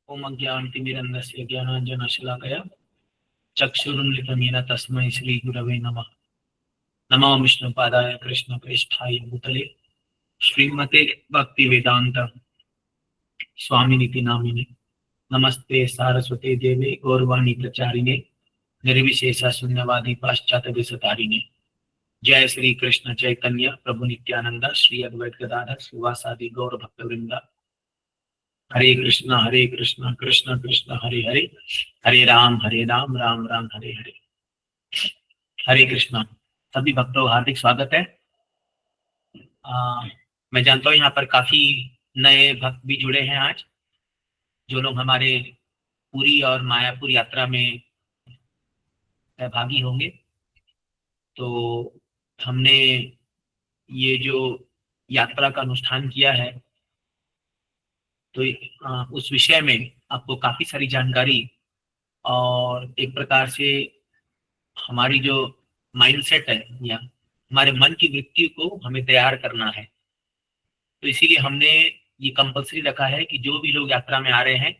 ओम अज्ञानतिमिरन्धस्य ज्ञानाञ्जनशलाकया चक्षुरुन्मिलितं तस्मै श्रीगुरवे नमः। नमो विष्णुपादाय कृष्णप्रेष्ठाय भूतले श्रीमते भक्तिवेदान्त स्वामिनिति नामिने। नमस्ते सारस्वते देवे गौरवाणी प्रचारिणे निर्विशेष शून्यवादी पाश्चात्य देशतारिणे। जय श्री कृष्ण चैतन्य प्रभु नित्यानंद श्री अद्वैत गदाधर श्रीवासादि गौर भक्तवृंद। हरे कृष्ण कृष्ण कृष्ण हरे हरे, हरे राम राम राम हरे हरे। हरे कृष्णा। सभी भक्तों हार्दिक स्वागत है। मैं जानता हूँ यहाँ पर काफी नए भक्त भी जुड़े हैं आज, जो लोग हमारे पुरी और मायापुर यात्रा में सहभागी होंगे। तो हमने ये जो यात्रा का अनुष्ठान किया है, तो उस विषय में आपको काफी सारी जानकारी और एक प्रकार से हमारी जो माइंडसेट है या हमारे मन की वृत्ति को हमें तैयार करना है। तो इसीलिए हमने ये कंपलसरी रखा है कि जो भी लोग यात्रा में आ रहे हैं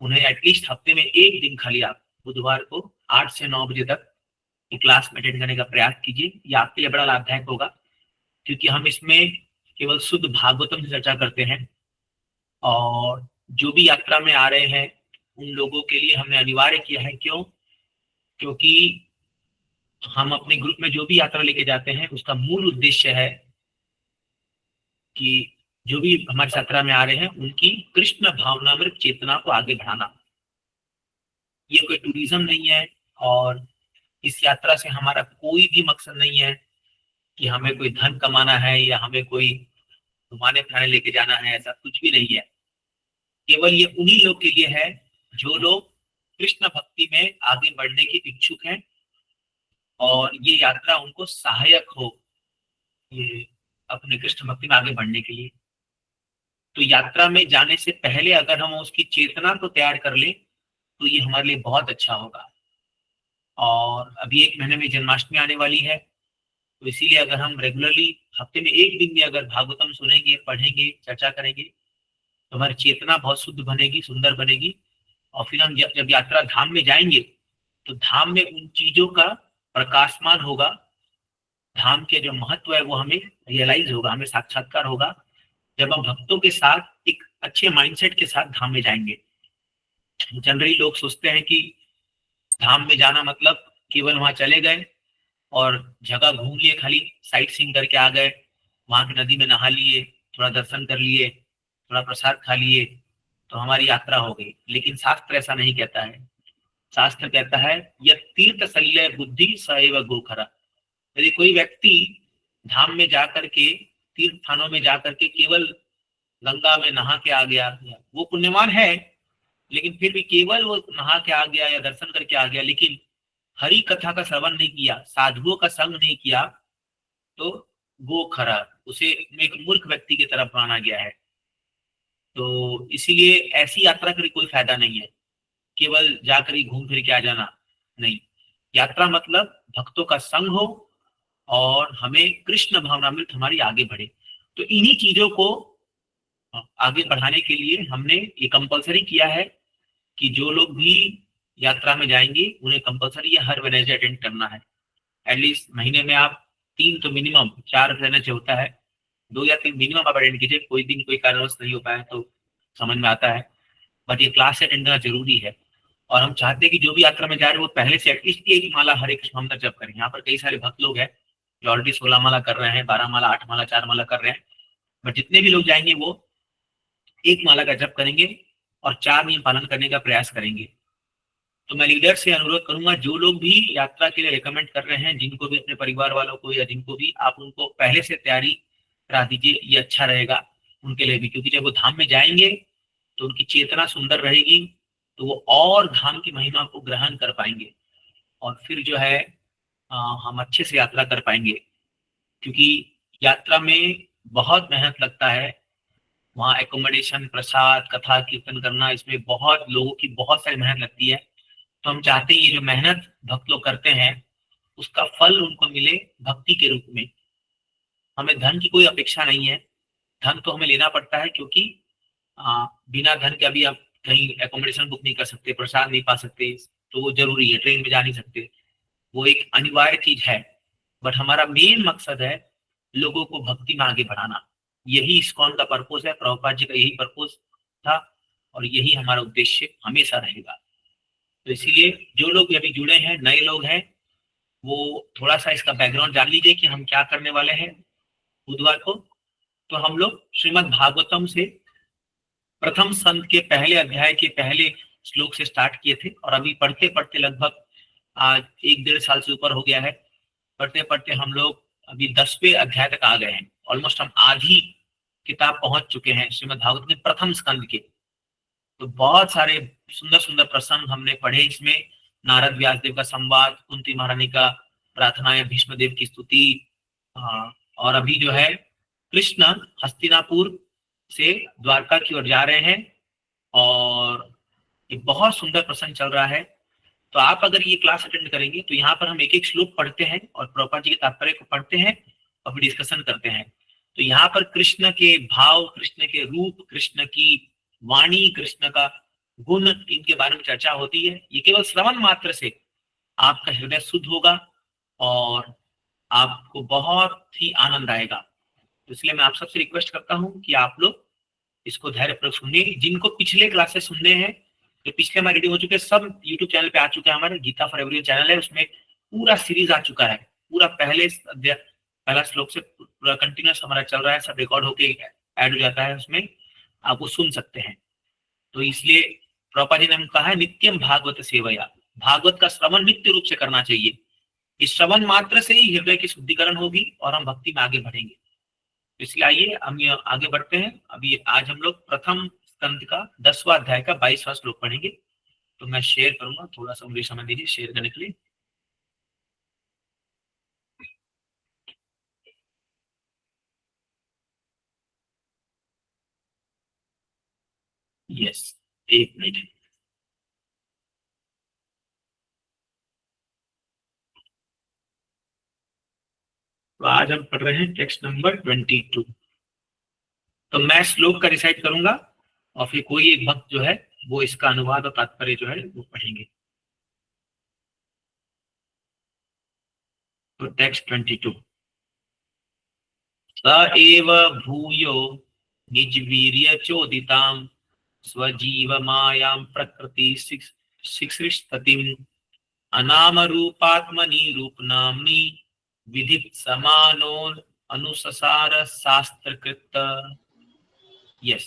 उन्हें एटलीस्ट हफ्ते में एक दिन खाली आप बुधवार को 8 से 9 बजे तक क्लास में अटेंड करने का प्रयास कीजिए। ये आपके लिए बड़ा लाभदायक होगा, क्योंकि हम इसमें केवल शुद्ध भागवतम से चर्चा करते हैं। और जो भी यात्रा में आ रहे हैं उन लोगों के लिए हमने अनिवार्य किया है। क्यों? क्योंकि हम अपने ग्रुप में जो भी यात्रा लेके जाते हैं उसका मूल उद्देश्य है कि जो भी हमारी यात्रा में आ रहे हैं उनकी कृष्ण भावनामृत चेतना को आगे बढ़ाना। ये कोई टूरिज्म नहीं है और इस यात्रा से हमारा कोई भी मकसद नहीं है कि हमें कोई धन कमाना है या हमें कोई घुमाने फिराने लेके जाना है। ऐसा कुछ भी नहीं है। केवल ये उन्हीं लोग के लिए है जो लोग कृष्ण भक्ति में आगे बढ़ने के इच्छुक हैं और ये यात्रा उनको सहायक हो ये अपने कृष्ण भक्ति में आगे बढ़ने के लिए। तो यात्रा में जाने से पहले अगर हम उसकी चेतना को तैयार कर ले तो ये हमारे लिए बहुत अच्छा होगा। और अभी 1 महीने में जन्माष्टमी आने वाली है, तो इसीलिए अगर हम रेगुलरली हफ्ते में एक दिन भी अगर भागवतम सुनेंगे, पढ़ेंगे, चर्चा करेंगे तो हमारी चेतना बहुत शुद्ध बनेगी, सुंदर बनेगी। और फिर हम जब यात्रा धाम में जाएंगे तो धाम में उन चीजों का प्रकाशमान होगा, धाम के जो महत्व है वो हमें रियलाइज होगा, हमें साक्षात्कार होगा जब हम भक्तों के साथ एक अच्छे माइंडसेट के साथ धाम में जाएंगे। जनरली लोग सोचते हैं कि धाम में जाना मतलब केवल वहां चले गए और जगह घूम लिए, खाली साइट सीइंग करके आ गए, वहां की नदी में नहा लिए, थोड़ा दर्शन कर लिए, थोड़ा प्रसाद खा लिए, तो हमारी यात्रा हो गई। लेकिन शास्त्र ऐसा नहीं कहता है। शास्त्र कहता है यह तीर्थ शल्य बुद्धि सएव गोखरा। यदि कोई व्यक्ति धाम में जाकर के, तीर्थ स्थानों में जाकर के केवल गंगा में नहा के आ गया, वो पुण्यवान है, लेकिन फिर भी केवल वो नहा के आ गया या दर्शन करके आ गया, लेकिन हरि कथा का श्रवण नहीं किया, साधुओं का संग नहीं किया, तो वो खरा, उसे एक मूर्ख व्यक्ति की तरफ माना गया है। तो इसीलिए ऐसी यात्रा का कोई फायदा नहीं है, केवल जाकर ही घूम फिर के आ जाना नहीं। यात्रा मतलब भक्तों का संग हो और हमें कृष्ण भावनामृत हमारी आगे बढ़े। तो इन्हीं चीजों को आगे बढ़ाने के लिए हमने ये कंपलसरी किया है कि जो लोग भी यात्रा में जाएंगे उन्हें कंपलसरी हर वेडनेसडे अटेंड करना है। एटलीस्ट महीने में आप 3 तो मिनिमम 4 वेडनेसडे होता है, 2 या 3 मिनिमम आप अटेंड कीजिए। कोई दिन कोई कारणवश नहीं हो पाया तो समझ में आता है, बट ये क्लास अटेंड करना जरूरी है। और हम चाहते हैं कि जो भी यात्रा में जा रहे हैं वो पहले से एटलीस्ट एक माला हरे कृष्ण मंत्र जप करें। यहाँ पर कई सारे भक्त लोग हैं जो ऑलरेडी 16 माला कर रहे हैं, 12 माला, 8 माला, 4 माला कर रहे हैं, बट जितने भी लोग जाएंगे वो एक माला का जप करेंगे और 4 नियम पालन करने का प्रयास करेंगे। तो मैं लीडर से अनुरोध करूंगा, जो लोग भी यात्रा के लिए रिकमेंड कर रहे हैं, जिनको भी, अपने परिवार वालों को या जिनको भी, आप उनको पहले से तैयारी करा दीजिए, ये अच्छा रहेगा उनके लिए भी। क्योंकि जब वो धाम में जाएंगे तो उनकी चेतना सुंदर रहेगी, तो वो और धाम की महिमा को ग्रहण कर पाएंगे और फिर जो है हम अच्छे से यात्रा कर पाएंगे। क्योंकि यात्रा में बहुत मेहनत लगता है, वहाँ एकोमोडेशन, प्रसाद, कथा कीर्तन करना, इसमें बहुत लोगों की बहुत सारी मेहनत लगती है। तो हम चाहते हैं ये जो मेहनत भक्त लोग करते हैं उसका फल उनको मिले भक्ति के रूप में। हमें धन की कोई अपेक्षा नहीं है। धन तो हमें लेना पड़ता है, क्योंकि बिना धन के, अभी आप कहीं एकोमोडेशन बुक नहीं कर सकते, प्रसाद नहीं पा सकते, तो वो जरूरी है, ट्रेन में जा नहीं सकते, वो एक अनिवार्य चीज है। बट हमारा मेन मकसद है लोगों को भक्ति में आगे बढ़ाना। यही इस्कॉन का पर्पस है, प्रभुपाद जी का यही पर्पस था, और यही हमारा उद्देश्य हमेशा रहेगा। तो इसीलिए जो लोग अभी जुड़े हैं, नए लोग हैं, वो थोड़ा सा इसका बैकग्राउंड जान लीजिए कि हम क्या करने वाले हैं बुधवार को। तो हम लोग श्रीमद् भागवतम से प्रथम संत के पहले अध्याय के पहले श्लोक से स्टार्ट किए थे, और अभी पढ़ते पढ़ते लगभग आज 1-1.5 साल से ऊपर हो गया है। पढ़ते पढ़ते हम लोग अभी 10वें अध्याय तक आ गए हैं। ऑलमोस्ट हम आधी किताब पहुंच चुके हैं श्रीमद् भागवत के प्रथम स्कंद के। तो बहुत सारे सुंदर सुंदर प्रसंग हमने पढ़े इसमें। नारद व्यास देव का संवाद, कुंती महारानी का प्रार्थना, भीष्म देव की स्तुति, और अभी जो है कृष्ण हस्तिनापुर से द्वारका की ओर जा रहे हैं, और एक बहुत सुंदर प्रसंग चल रहा है। तो आप अगर ये क्लास अटेंड करेंगे तो यहाँ पर हम एक एक श्लोक पढ़ते हैं और प्रभुपाद जी के तात्पर्य को पढ़ते हैं और फिर डिस्कशन करते हैं। तो यहाँ पर कृष्ण के भाव, कृष्ण के रूप, कृष्ण की वाणी, कृष्ण का गुण, इनके बारे में चर्चा होती है। ये केवल श्रवण मात्र से आपका हृदय शुद्ध होगा और आपको बहुत ही आनंद आएगा। तो इसलिए मैं आप सबसे रिक्वेस्ट करता हूँ कि आप लोग इसको धैर्यपूर्वक सुनिए। जिनको पिछले क्लासेस सुनने हैं, तो पिछले हमारे रीडिंग हो चुके हैं, सब यूट्यूब चैनल पे आ चुके हैं। हमारे गीता फॉर एवरीवन चैनल है, उसमें पूरा सीरीज आ चुका है। पूरा पहला श्लोक से पूरा कंटिन्यूस हमारा चल रहा है, सब रिकॉर्ड होके ऐड हो जाता है, उसमें आप वो सुन सकते हैं। तो इसलिए प्रभुपाद जी ने कहा है नित्यम भागवत सेवया, भागवत का श्रवण नित्य रूप से करना चाहिए। इस श्रवण मात्र से ही हृदय की शुद्धिकरण होगी और हम भक्ति में आगे बढ़ेंगे। इसलिए आइए हम आगे बढ़ते हैं। अभी आज हम लोग प्रथम स्कंद का 10वां अध्याय का 22वां श्लोक पढ़ेंगे। तो मैं शेयर करूंगा, थोड़ा सा मुझे समय दीजिए शेयर करने के लिए। यस, एक मिनट। तो आज हम पढ़ रहे हैं टेक्स्ट नंबर 22। तो मैं श्लोक का रिसाइट करूंगा और फिर कोई एक भक्त जो है वो इसका अनुवाद और तात्पर्य जो है वो पढ़ेंगे। तो टेक्स्ट 22। स एव भूयो निजवीर्य चोदिताम स्वजीव मायां प्रकृति शिक्षिष्टतिम अनाम रूपात्मनि रूप नामनी विधि समानो अनुसार शास्त्रकृत। यस,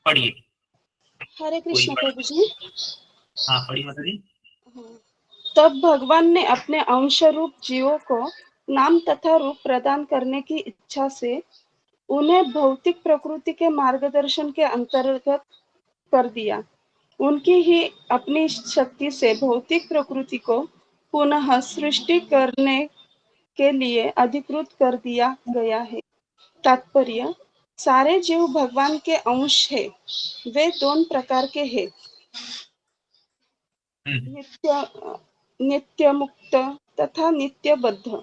पढ़िए। हरे कोई कृष्ण पढ़, प्रभु जी। हाँ पढ़िए माता जी। तब भगवान ने अपने अंश रूप जीवों को नाम तथा रूप प्रदान करने की इच्छा से उन्हें भौतिक प्रकृति के मार्गदर्शन के अंतर्गत कर दिया। उनकी ही अपनी शक्ति से भौतिक प्रकृति को पुनः सृष्टि करने के लिए अधिकृत कर दिया गया है। तात्पर्य: सारे जीव भगवान के अंश है। वे दोनों प्रकार के हैं, नित्य मुक्त तथा नित्य बद्ध।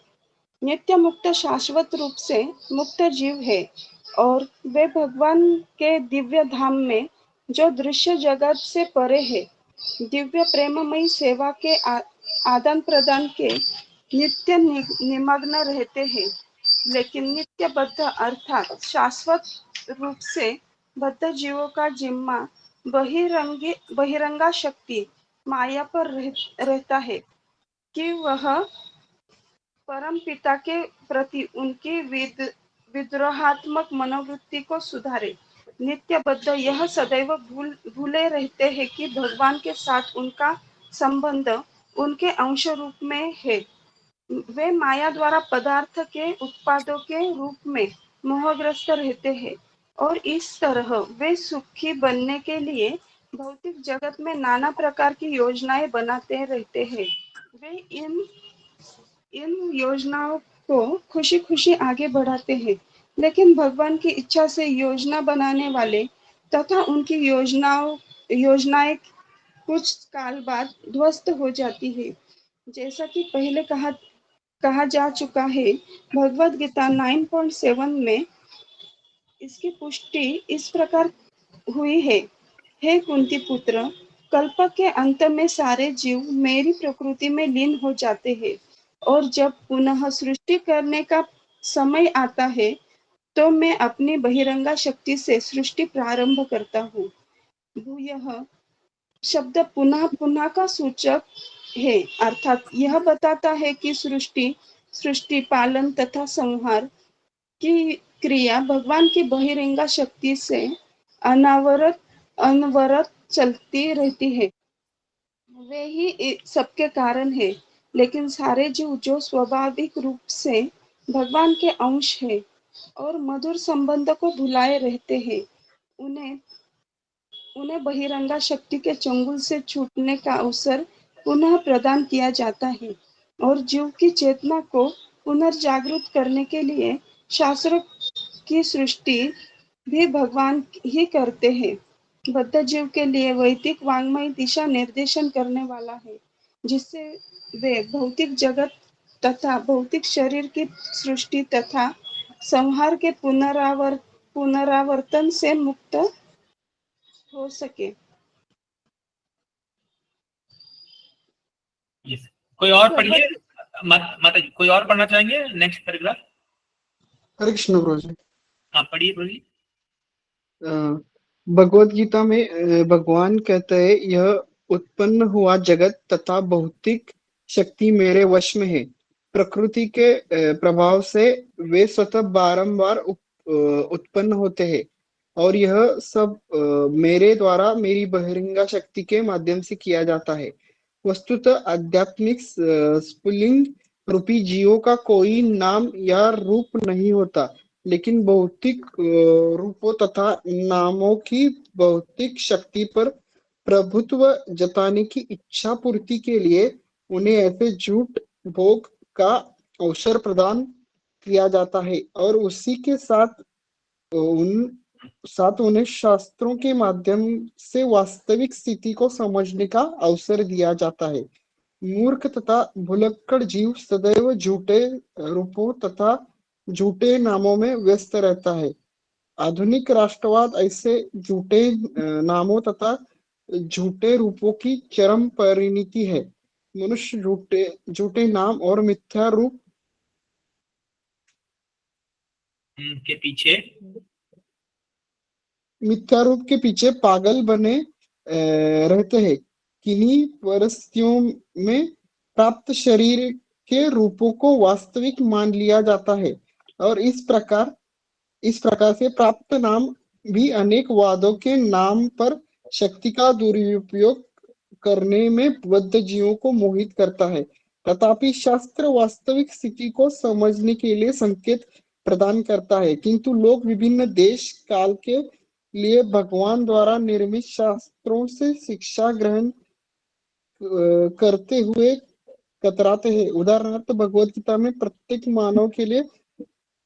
नित्य मुक्त शाश्वत रूप से मुक्त जीव है और वे भगवान के दिव्य धाम में जो दृश्य जगत से परे है, दिव्य प्रेममयी सेवा के आदान प्रदान के नित्य निमग्न रहते हैं। लेकिन नित्य बद्ध अर्थात शाश्वत रूप से बद्ध जीवों का जिम्मा बहिरंगा शक्ति माया पर रहता है कि वह परम पिता के प्रति उनकी विद्रोहात्मक मनोवृत्ति को सुधारे। नित्य बद्ध यह सदैव भूले रहते हैं कि भगवान के साथ उनका संबंध उनके अंश रूप में है। वे माया द्वारा पदार्थ के उत्पादों के रूप में मोहग्रस्त रहते हैं और इस तरह वे सुखी बनने के लिए भौतिक जगत में नाना प्रकार की योजनाएं बनाते रहते हैं। वे इन योजनाओं को खुशी खुशी आगे बढ़ाते हैं, लेकिन भगवान की इच्छा से योजना बनाने वाले तथा उनकी योजनाएं कुछ काल बाद ध्वस्त हो जाती है। जैसा कि पहले कहा जा चुका है, भगवद गीता 9.7 में इसकी पुष्टि इस प्रकार हुई है। हे कुंती पुत्र, कल्प के अंत में सारे जीव मेरी प्रकृति में लीन हो जाते हैं और जब पुनः सृष्टि करने का समय आता है तो मैं अपनी बहिरंगा शक्ति से सृष्टि प्रारंभ करता हूँ। भूयः शब्द पुनः पुनः का सूचक है, अर्थात यह बताता है कि सृष्टि सृष्टि पालन तथा संहार की क्रिया भगवान की बहिरंगा शक्ति से अनावरत अनवरत चलती रहती है। वे ही सबके कारण है, लेकिन सारे जीव जो स्वाभाविक रूप से भगवान के अंश है और मधुर संबंध को भुलाए रहते हैं, उन्हें उन्हें बहिरंगा शक्ति के चंगुल से छूटने का अवसर पुनः प्रदान किया जाता है और जीव की चेतना को पुनर्जागृत करने के लिए शास्त्रों की सृष्टि भी भगवान ही करते हैं। बद्ध जीव के लिए वैदिक वाङ्मय दिशा निर्देशन करने वाला है, जिससे वे भौतिक जगत तथा भौतिक शरीर की सृष्टि तथा संहार के पुनरावर्तन से मुक्त हो सके। Yes. कोई और भगवत पढ़िए, माता जी कोई और पढ़ना चाहेंगे नेक्स्ट पैराग्राफ? हरे कृष्ण गुरु जी। हाँ पढ़िए पढ़िए। भगवत गीता में भगवान कहते हैं, यह उत्पन्न हुआ जगत तथा भौतिक शक्ति मेरे वश में है। प्रकृति के प्रभाव से वे स्वतः बारंबार उत्पन्न होते हैं और यह सब मेरे द्वारा मेरी बहिरंगा शक्ति के माध्यम से किया जाता है। वस्तुतः आध्यात्मिक स्फुलिंग रूपी जीवों का कोई नाम या रूप नहीं होता, लेकिन भौतिक रूपों तथा नामों की भौतिक शक्ति पर प्रभुत्व जताने की इच्छा पूर्ति के लिए उन्हें ऐसे झूठ भोग का अवसर प्रदान किया जाता है और उसी के साथ उन्हें शास्त्रों के माध्यम से वास्तविक स्थिति को समझने का अवसर दिया जाता है। मूर्ख तथा भुलक्कड़ जीव सदैव झूठे रूपों तथा झूठे नामों में व्यस्त रहता है। आधुनिक राष्ट्रवाद ऐसे झूठे नामों तथा झूठे रूपों की चरम परिणति है। मनुष्य झूठे नाम और मिथ्या रूप के पीछे पागल बने रहते हैं। किन्हीं परिस्थितियों में प्राप्त शरीर के रूपों को वास्तविक मान लिया जाता है और इस प्रकार से प्राप्त नाम भी अनेक वादों के नाम पर शक्ति का दुरुपयोग करने में बद्ध जीवों को मोहित करता है। तथापि शास्त्र वास्तविक स्थिति को समझने के लिए संकेत प्रदान करता है, किंतु लोग विभिन्न देश काल के लिए भगवान द्वारा निर्मित शास्त्रों से शिक्षा ग्रहण करते हुए कतराते हैं। उदाहरणार्थ भगवत गीता में प्रत्येक मानव के लिए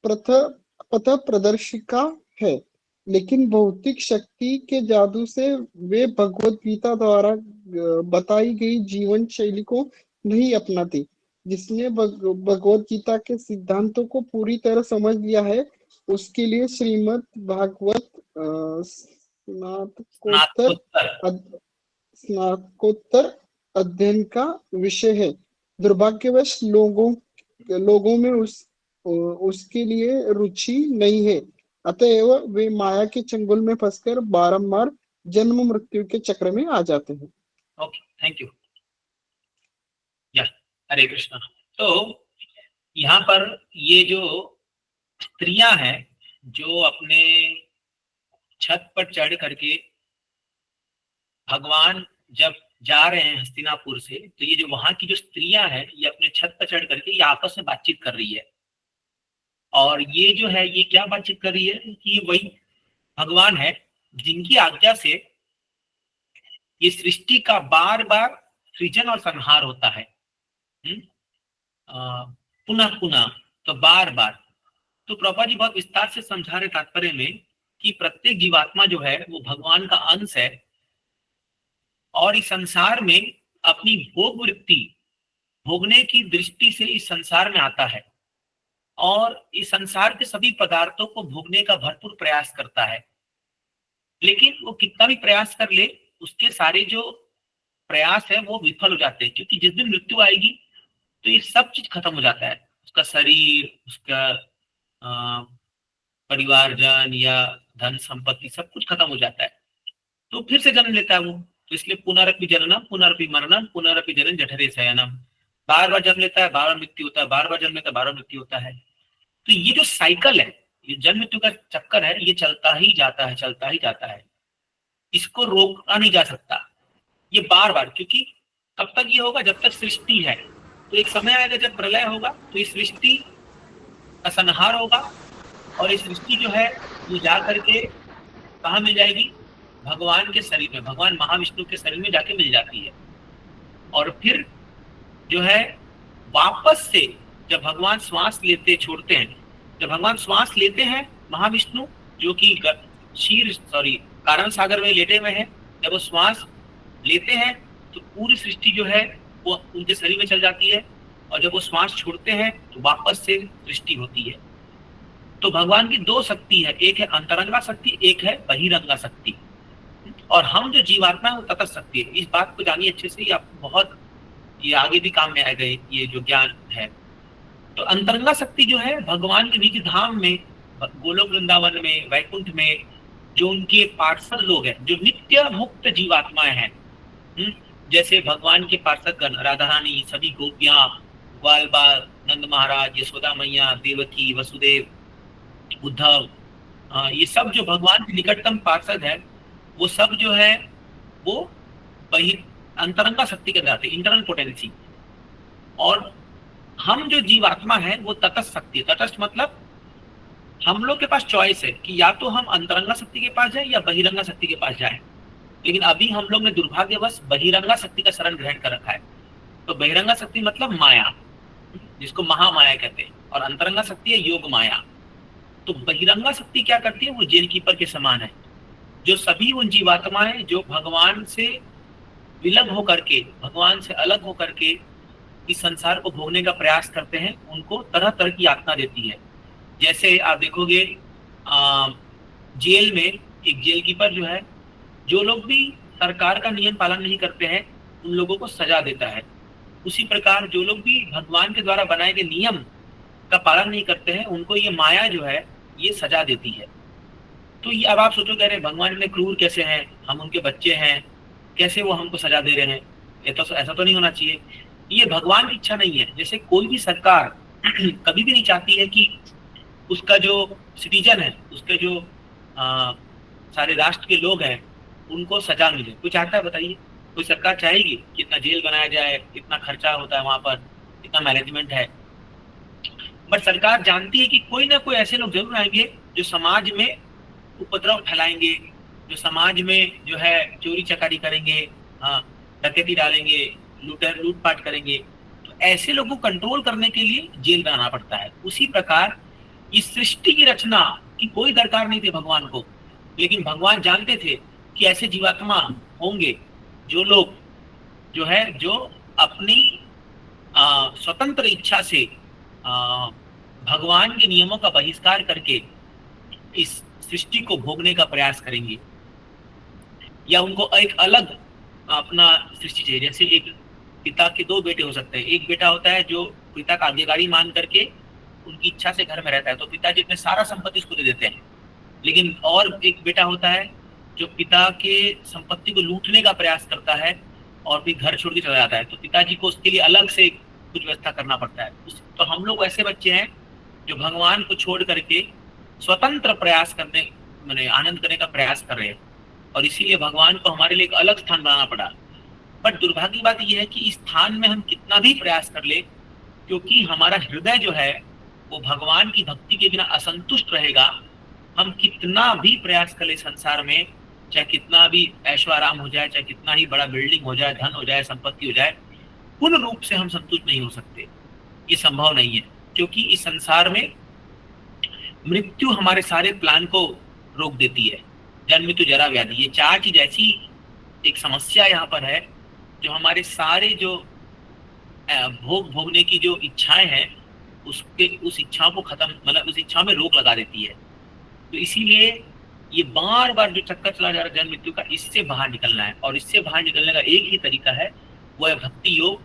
पथ प्रदर्शिका है, लेकिन भौतिक शक्ति के जादू से वे भगवत गीता द्वारा बताई गई जीवन शैली को नहीं अपनाते। जिसने भगवत गीता के सिद्धांतों को पूरी तरह समझ लिया है, उसके लिए श्रीमद् भागवत स्नातकोत्तर अध्ययन का विषय है। दुर्भाग्यवश लोगों में उसके लिए रुचि नहीं है, अतएव वे माया के चंगुल में फंसकर बारंबार जन्म मृत्यु के चक्र में आ जाते हैं। Okay, thank you. या हरे कृष्णा। तो यहाँ पर ये जो स्त्रियां हैं जो अपने छत पर चढ़ करके भगवान जब जा रहे हैं हस्तिनापुर से, तो ये जो वहां की जो स्त्रियां हैं ये अपने छत पर चढ़ करके ये आपस में बातचीत कर रही है। और ये जो है ये क्या बातचीत कर रही है कि वही भगवान है जिनकी आज्ञा से ये सृष्टि का बार बार सृजन और संहार होता है, पुनः पुनः, तो बार बार। तो प्रभुपाद जी बहुत विस्तार से समझा रहे तात्पर्य में कि प्रत्येक जीवात्मा जो है वो भगवान का अंश है और इस संसार में अपनी भोग वृत्ति भोगने की दृष्टि से इस संसार में आता है और इस संसार के सभी पदार्थों को भोगने का भरपूर प्रयास करता है। लेकिन वो कितना भी प्रयास कर ले, उसके सारे जो प्रयास है वो विफल हो जाते हैं, क्योंकि जिस दिन मृत्यु आएगी तो ये सब चीज खत्म हो जाता है, उसका शरीर, उसका अ, परिवारजन या धन संपत्ति सब कुछ खत्म हो जाता है। तो फिर से जन्म लेता है वो। तो इसलिए पुनरपि जननम पुनरपि मरणम पुनरपि जनन जठरे शयनम, बार बार जन्म लेता है, बार बार मृत्यु होता है, बार बार जन्म लेता है, बार बार मृत्यु होता है। तो ये जो साइकिल है, ये जन्म मृत्यु का चक्कर है, ये चलता ही जाता है, चलता ही जाता है, इसको रोका नहीं जा सकता। ये बार बार, क्योंकि कब तक ये होगा, जब तक सृष्टि है। तो एक समय आएगा जब प्रलय होगा, तो ये सृष्टि का संहार होगा, और ये सृष्टि जो है ये जा करके कहाँ मिल जाएगी, भगवान के शरीर में, भगवान महाविष्णु के शरीर में जाके मिल जाती है। और फिर जो है वापस से जब भगवान श्वास लेते छोड़ते हैं, जब भगवान श्वास लेते हैं महाविष्णु, जो कि कारण सागर में लेटे हुए हैं, जब वो श्वास लेते हैं तो पूरी सृष्टि जो है वो उनके शरीर में चल जाती है, और जब वो श्वास छोड़ते हैं तो वापस से सृष्टि होती है। तो भगवान की दो शक्ति है, एक है अंतरंगा शक्ति, एक है बहिरंगा शक्ति। और हम जो जीवात्मा है वो तटस्थ शक्ति है। इस बात को जानिए अच्छे से, आपको बहुत ये आगे भी काम में आएगा ये जो ज्ञान है। तो अंतरंगा शक्ति जो है भगवान के निज धाम में, गोलोक वृंदावन में, वैकुंठ में जो उनके पार्षद लोग हैं, जो नित्य मुक्त जीवात्माएं हैं, जैसे भगवान के पार्षद गण, राधा रानी, सभी गोपियां, ग्वाल बाल, नंद महाराज, यशोदा मैया, देवकी, वसुदेव, उद्धव, ये सब जो भगवान के निकटतम पार्षद है, वो सब जो है वो अंतरंगा शक्ति के द्वारा, इंटरनल पोटेंसी। और हम जो जीवात्मा है वो तटस्थ शक्ति है। तटस्थ मतलब हम लोग के पास चॉइस है कि या तो हम अंतरंगा शक्ति के पास जाए या बहिरंगा शक्ति के पास जाए। लेकिन अभी हम लोग ने दुर्भाग्यवश बहिरंगा शक्ति का शरण ग्रहण कर रखा है। तो बहिरंगा शक्ति मतलब माया, जिसको महामाया कहते हैं, और अंतरंगा शक्ति है योग माया। तो बहिरंगा शक्ति क्या करती है, वो जेल कीपर के समान है, जो सभी उन जीवात्माएं जो भगवान से विलग होकर के, भगवान से अलग होकर के इस संसार को भोगने का प्रयास करते हैं, उनको तरह तरह की यातना देती है। जैसे आप देखोगे जेल में एक जेल कीपर जो है, जो लोग भी सरकार का नियम पालन नहीं करते हैं उन लोगों को सजा देता है। उसी प्रकार जो लोग भी भगवान के द्वारा बनाए गए नियम का पालन नहीं करते हैं, उनको ये माया जो है ये सजा देती है। तो ये अब आप सोचो, कह रहे भगवान में क्रूर कैसे हैं, हम उनके बच्चे हैं, कैसे वो हमको सजा दे रहे हैं, ये तो ऐसा तो नहीं होना चाहिए। ये भगवान की इच्छा नहीं है। जैसे कोई भी सरकार कभी भी नहीं चाहती है कि उसका जो सिटीजन है, उसके जो सारे राष्ट्र के लोग हैं, उनको सजा मिले। कोई चाहता है, बताइए? कोई सरकार चाहेगी कि इतना जेल बनाया जाए, इतना खर्चा होता है वहां पर, इतना मैनेजमेंट है। बट सरकार जानती है कि कोई ना कोई ऐसे लोग जरूर आएंगे जो समाज में उपद्रव फैलाएंगे, जो समाज में जो है चोरी चकारी करेंगे, हाँ डकैती डालेंगे, लूटपाट करेंगे। तो ऐसे लोगों को कंट्रोल करने के लिए जेल बनाना पड़ता है। उसी प्रकार इस सृष्टि की रचना की कोई दरकार नहीं थी भगवान को, लेकिन भगवान जानते थे कि ऐसे जीवात्मा होंगे जो लोग जो है जो अपनी स्वतंत्र इच्छा से भगवान के नियमों का बहिष्कार करके इस सृष्टि को भोगने का प्रयास करेंगे, या उनको एक अलग अपना सृष्टि चाहिए। जैसे एक पिता के दो बेटे हो सकते हैं। एक बेटा होता है जो पिता का आज्ञाकारी मान करके उनकी इच्छा से घर में रहता है, तो पिताजी अपने सारा संपत्ति उसको दे देते हैं। लेकिन और एक बेटा होता है जो पिता के संपत्ति को लूटने का प्रयास करता है और फिर घर छोड़ के चला जाता है, तो पिताजी को उसके लिए अलग से कुछ व्यवस्था करना पड़ता है। तो हम लोग ऐसे बच्चे हैं जो भगवान को छोड़ करके स्वतंत्र प्रयास करने, मैंने आनंद करने का प्रयास कर रहे हैं, और इसीलिए भगवान को हमारे लिए एक अलग स्थान बनाना पड़ा। बट दुर्भाग्य की बात यह है कि इस स्थान में हम कितना भी प्रयास कर ले, क्योंकि हमारा हृदय जो है वो भगवान की भक्ति के बिना असंतुष्ट रहेगा। हम कितना भी प्रयास कर ले संसार में, चाहे कितना भी ऐशो आराम हो जाए, चाहे कितना ही बड़ा बिल्डिंग हो जाए, धन हो जाए, संपत्ति हो जाए, पूर्ण रूप से हम संतुष्ट नहीं हो सकते। ये संभव नहीं है, क्योंकि इस संसार में मृत्यु हमारे सारे प्लान को रोक देती है। जन्म, मृत्यु, जरा, व्याधि, ये चार चीज ऐसी एक समस्या यहाँ पर है जो हमारे सारे जो भोगने की जो इच्छाएं हैं उस इच्छाओं को खत्म, मतलब उस इच्छा में रोक लगा देती है। तो इसीलिए ये बार बार जो चक्कर चला जा रहा है जन्म मृत्यु का, इससे बाहर निकलना है। और इससे बाहर निकलने का एक ही तरीका है, वो है भक्ति योग,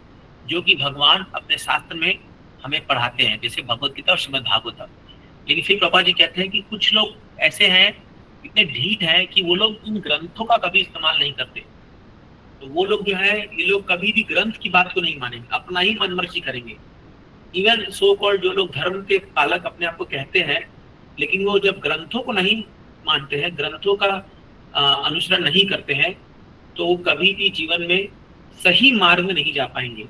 जो कि भगवान अपने शास्त्र में हमें पढ़ाते हैं, जैसे भगवत गीता और श्रीमद् भागवतम। लेकिन फिर प्रभुपाद जी कहते हैं कि कुछ लोग ऐसे हैं, इतने ढीठ हैं कि वो लोग इन ग्रंथों का कभी इस्तेमाल नहीं करते। तो वो लोग जो है, ये लोग कभी भी ग्रंथ की बात को नहीं मानेंगे, अपना ही मनमर्जी करेंगे। इवन सो कॉल्ड जो लोग धर्म के पालक अपने आप को कहते हैं, लेकिन वो जब ग्रंथों को नहीं मानते हैं, ग्रंथों का अनुसरण नहीं करते हैं, तो वो कभी भी जीवन में सही मार्ग में नहीं जा पाएंगे।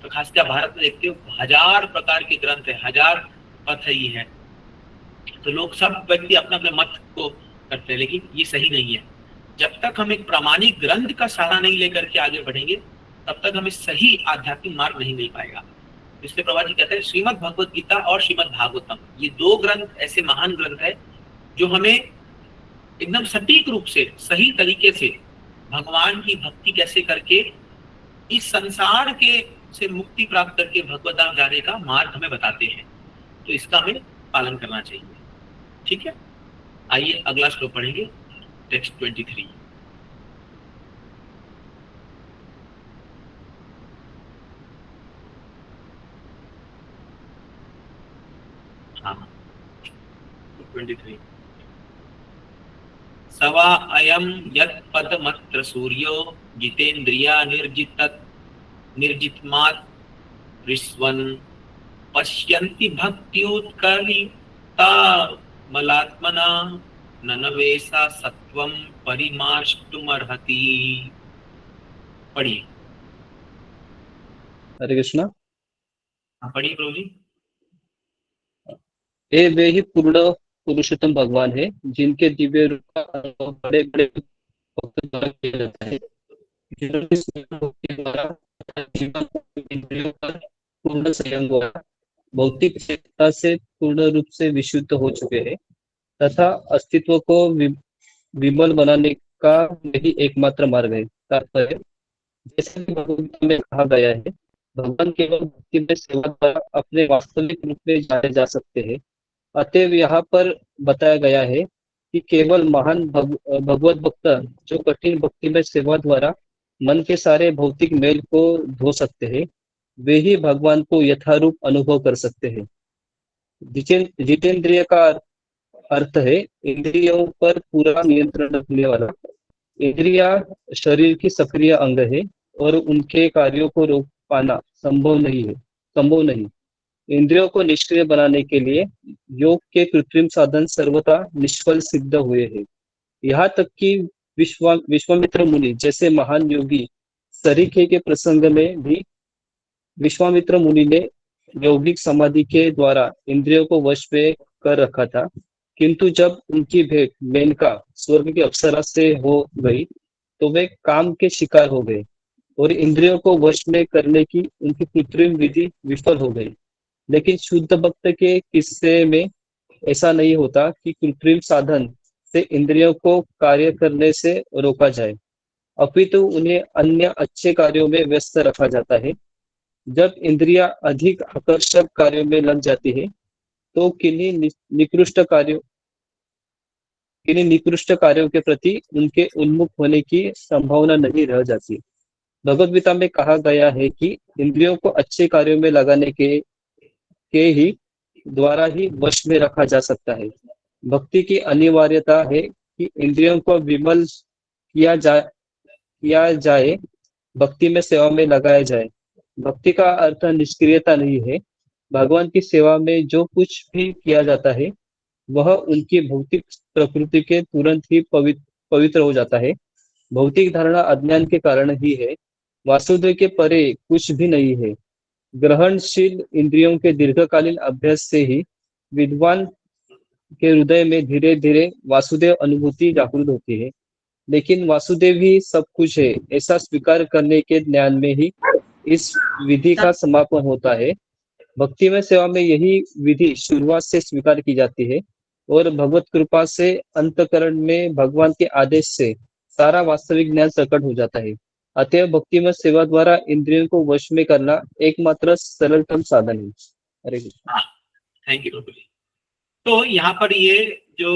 तो खासकर भारत में देखते हो, 1000 प्रकार के ग्रंथ है, 1000 पथ है, ये है। तो लोग, सब व्यक्ति अपने अपने मत को करते हैं, लेकिन ये सही नहीं है। जब तक हम एक प्रामाणिक ग्रंथ का सहारा नहीं लेकर के आगे बढ़ेंगे, तब तक हमें सही आध्यात्मिक मार्ग नहीं मिल पाएगा। इसलिए प्रभुपाद जी कहते हैं श्रीमद् भगवत गीता और श्रीमद् भागवतम, ये 2 ग्रंथ ऐसे महान ग्रंथ है जो हमें एकदम सटीक रूप से, सही तरीके से भगवान की भक्ति कैसे करके इस संसार के से मुक्ति प्राप्त करके भगवत धाम जाने का मार्ग हमें बताते हैं। तो इसका हमें पालन करना चाहिए। ठीक है, आइए अगला श्लोक पढ़ेंगे, टेक्स्ट 23। हाँ, 23। सवा अयम यत् पदमत्र सूर्यो जितेन्द्रिया निर्जितमात् ऋष्वन् पश्यन्ति भक्त्युत्कलिता मलात्मना ननवेसा सत्वं परिमार्ष्टुमर्हति। पढ़िए। हरे कृष्णा। पढ़िए प्रभु जी। ये वे ही पूर्ण पुरुषोत्तम भगवान है, जिनके दिव्य रूप का अनुभव बड़े बड़े भक्तों द्वारा किया जाता है, जिन्होंने स्मरण के द्वारा तथा जीवन इंद्रियों पर पूर्ण संयम द्वारा भौतिक चेतना से पूर्ण रूप से विशुद्ध हो चुके हैं तथा अस्तित्व को विमल बनाने का यही एकमात्र मार्ग है। तात्पर्य, जैसे कि भगवत में कहा गया है, भगवान केवल भक्ति में सेवा द्वारा अपने वास्तविक रूप में जाने जा सकते हैं। अतएव यहाँ पर बताया गया है कि केवल महान भगवत भक्त जो कठिन भक्ति में सेवा द्वारा मन के सारे भौतिक मेल को धो सकते हैं, वे ही भगवान को यथारूप अनुभव कर सकते हैं। जितेंद्रिय का अर्थ है इंद्रियों पर पूरा नियंत्रण रखने वाला। इंद्रिया शरीर की सक्रिय अंग है और उनके कार्यों को रोक पाना संभव नहीं। इंद्रियों को निष्क्रिय बनाने के लिए योग के कृत्रिम साधन सर्वथा निष्फल सिद्ध हुए हैं। यहाँ तक कि विश्वामित्र मुनि जैसे महान योगी सरीखे के प्रसंग में भी विश्वामित्र मुनि ने यौगिक समाधि के द्वारा इंद्रियों को वश में कर रखा था, किंतु जब उनकी भेंट मेनका स्वर्ग की अप्सरा से हो गई तो वे काम के शिकार हो गए और इंद्रियों को वश में करने की उनकी कृत्रिम विधि विफल हो गई। लेकिन शुद्ध भक्त के किस्से में ऐसा नहीं होता कि कृत्रिम साधन से इंद्रियों को कार्य करने से रोका जाए, अपितु उन्हें अन्य अच्छे कार्यों में व्यस्त रखा जाता है। जब इंद्रियां अधिक आकर्षक कार्यों में लग जाती है तो किन्हीं निकृष्ट कार्यों के प्रति उनके उन्मुख होने की संभावना नहीं रह जाती। भगवद गीता में कहा गया है कि इंद्रियों को अच्छे कार्यों में लगाने के ही द्वारा ही वश में रखा जा सकता है। भक्ति की अनिवार्यता है कि इंद्रियों को विमल किया जाए, भक्ति में सेवा में लगाया जाए। भक्ति का अर्थ निष्क्रियता नहीं है। भगवान की सेवा में जो कुछ भी किया जाता है वह उनकी भौतिक प्रकृति के तुरंत ही पवित्र हो जाता है। भौतिक धारणा अज्ञान के कारण ही है, वासुदेव के परे कुछ भी नहीं है। ग्रहणशील इंद्रियों के दीर्घकालीन अभ्यास से ही विद्वान के हृदय में धीरे धीरे वासुदेव अनुभूति जागृत होती है। लेकिन वासुदेव ही सब कुछ है ऐसा स्वीकार करने के ज्ञान में ही इस विधि का समापन होता है। भक्ति में सेवा में यही विधि शुरुआत से स्वीकार की जाती है और भगवत कृपा से अंतकरण में भगवान के आदेश से सारा वास्तविक ज्ञान प्रकट हो जाता है। अतः भक्ति में सेवा द्वारा इंद्रियों को वश में करना एकमात्र सरलतम साधन है। हरे कृष्ण। थैंक यू प्रभु जी। तो यहाँ पर ये जो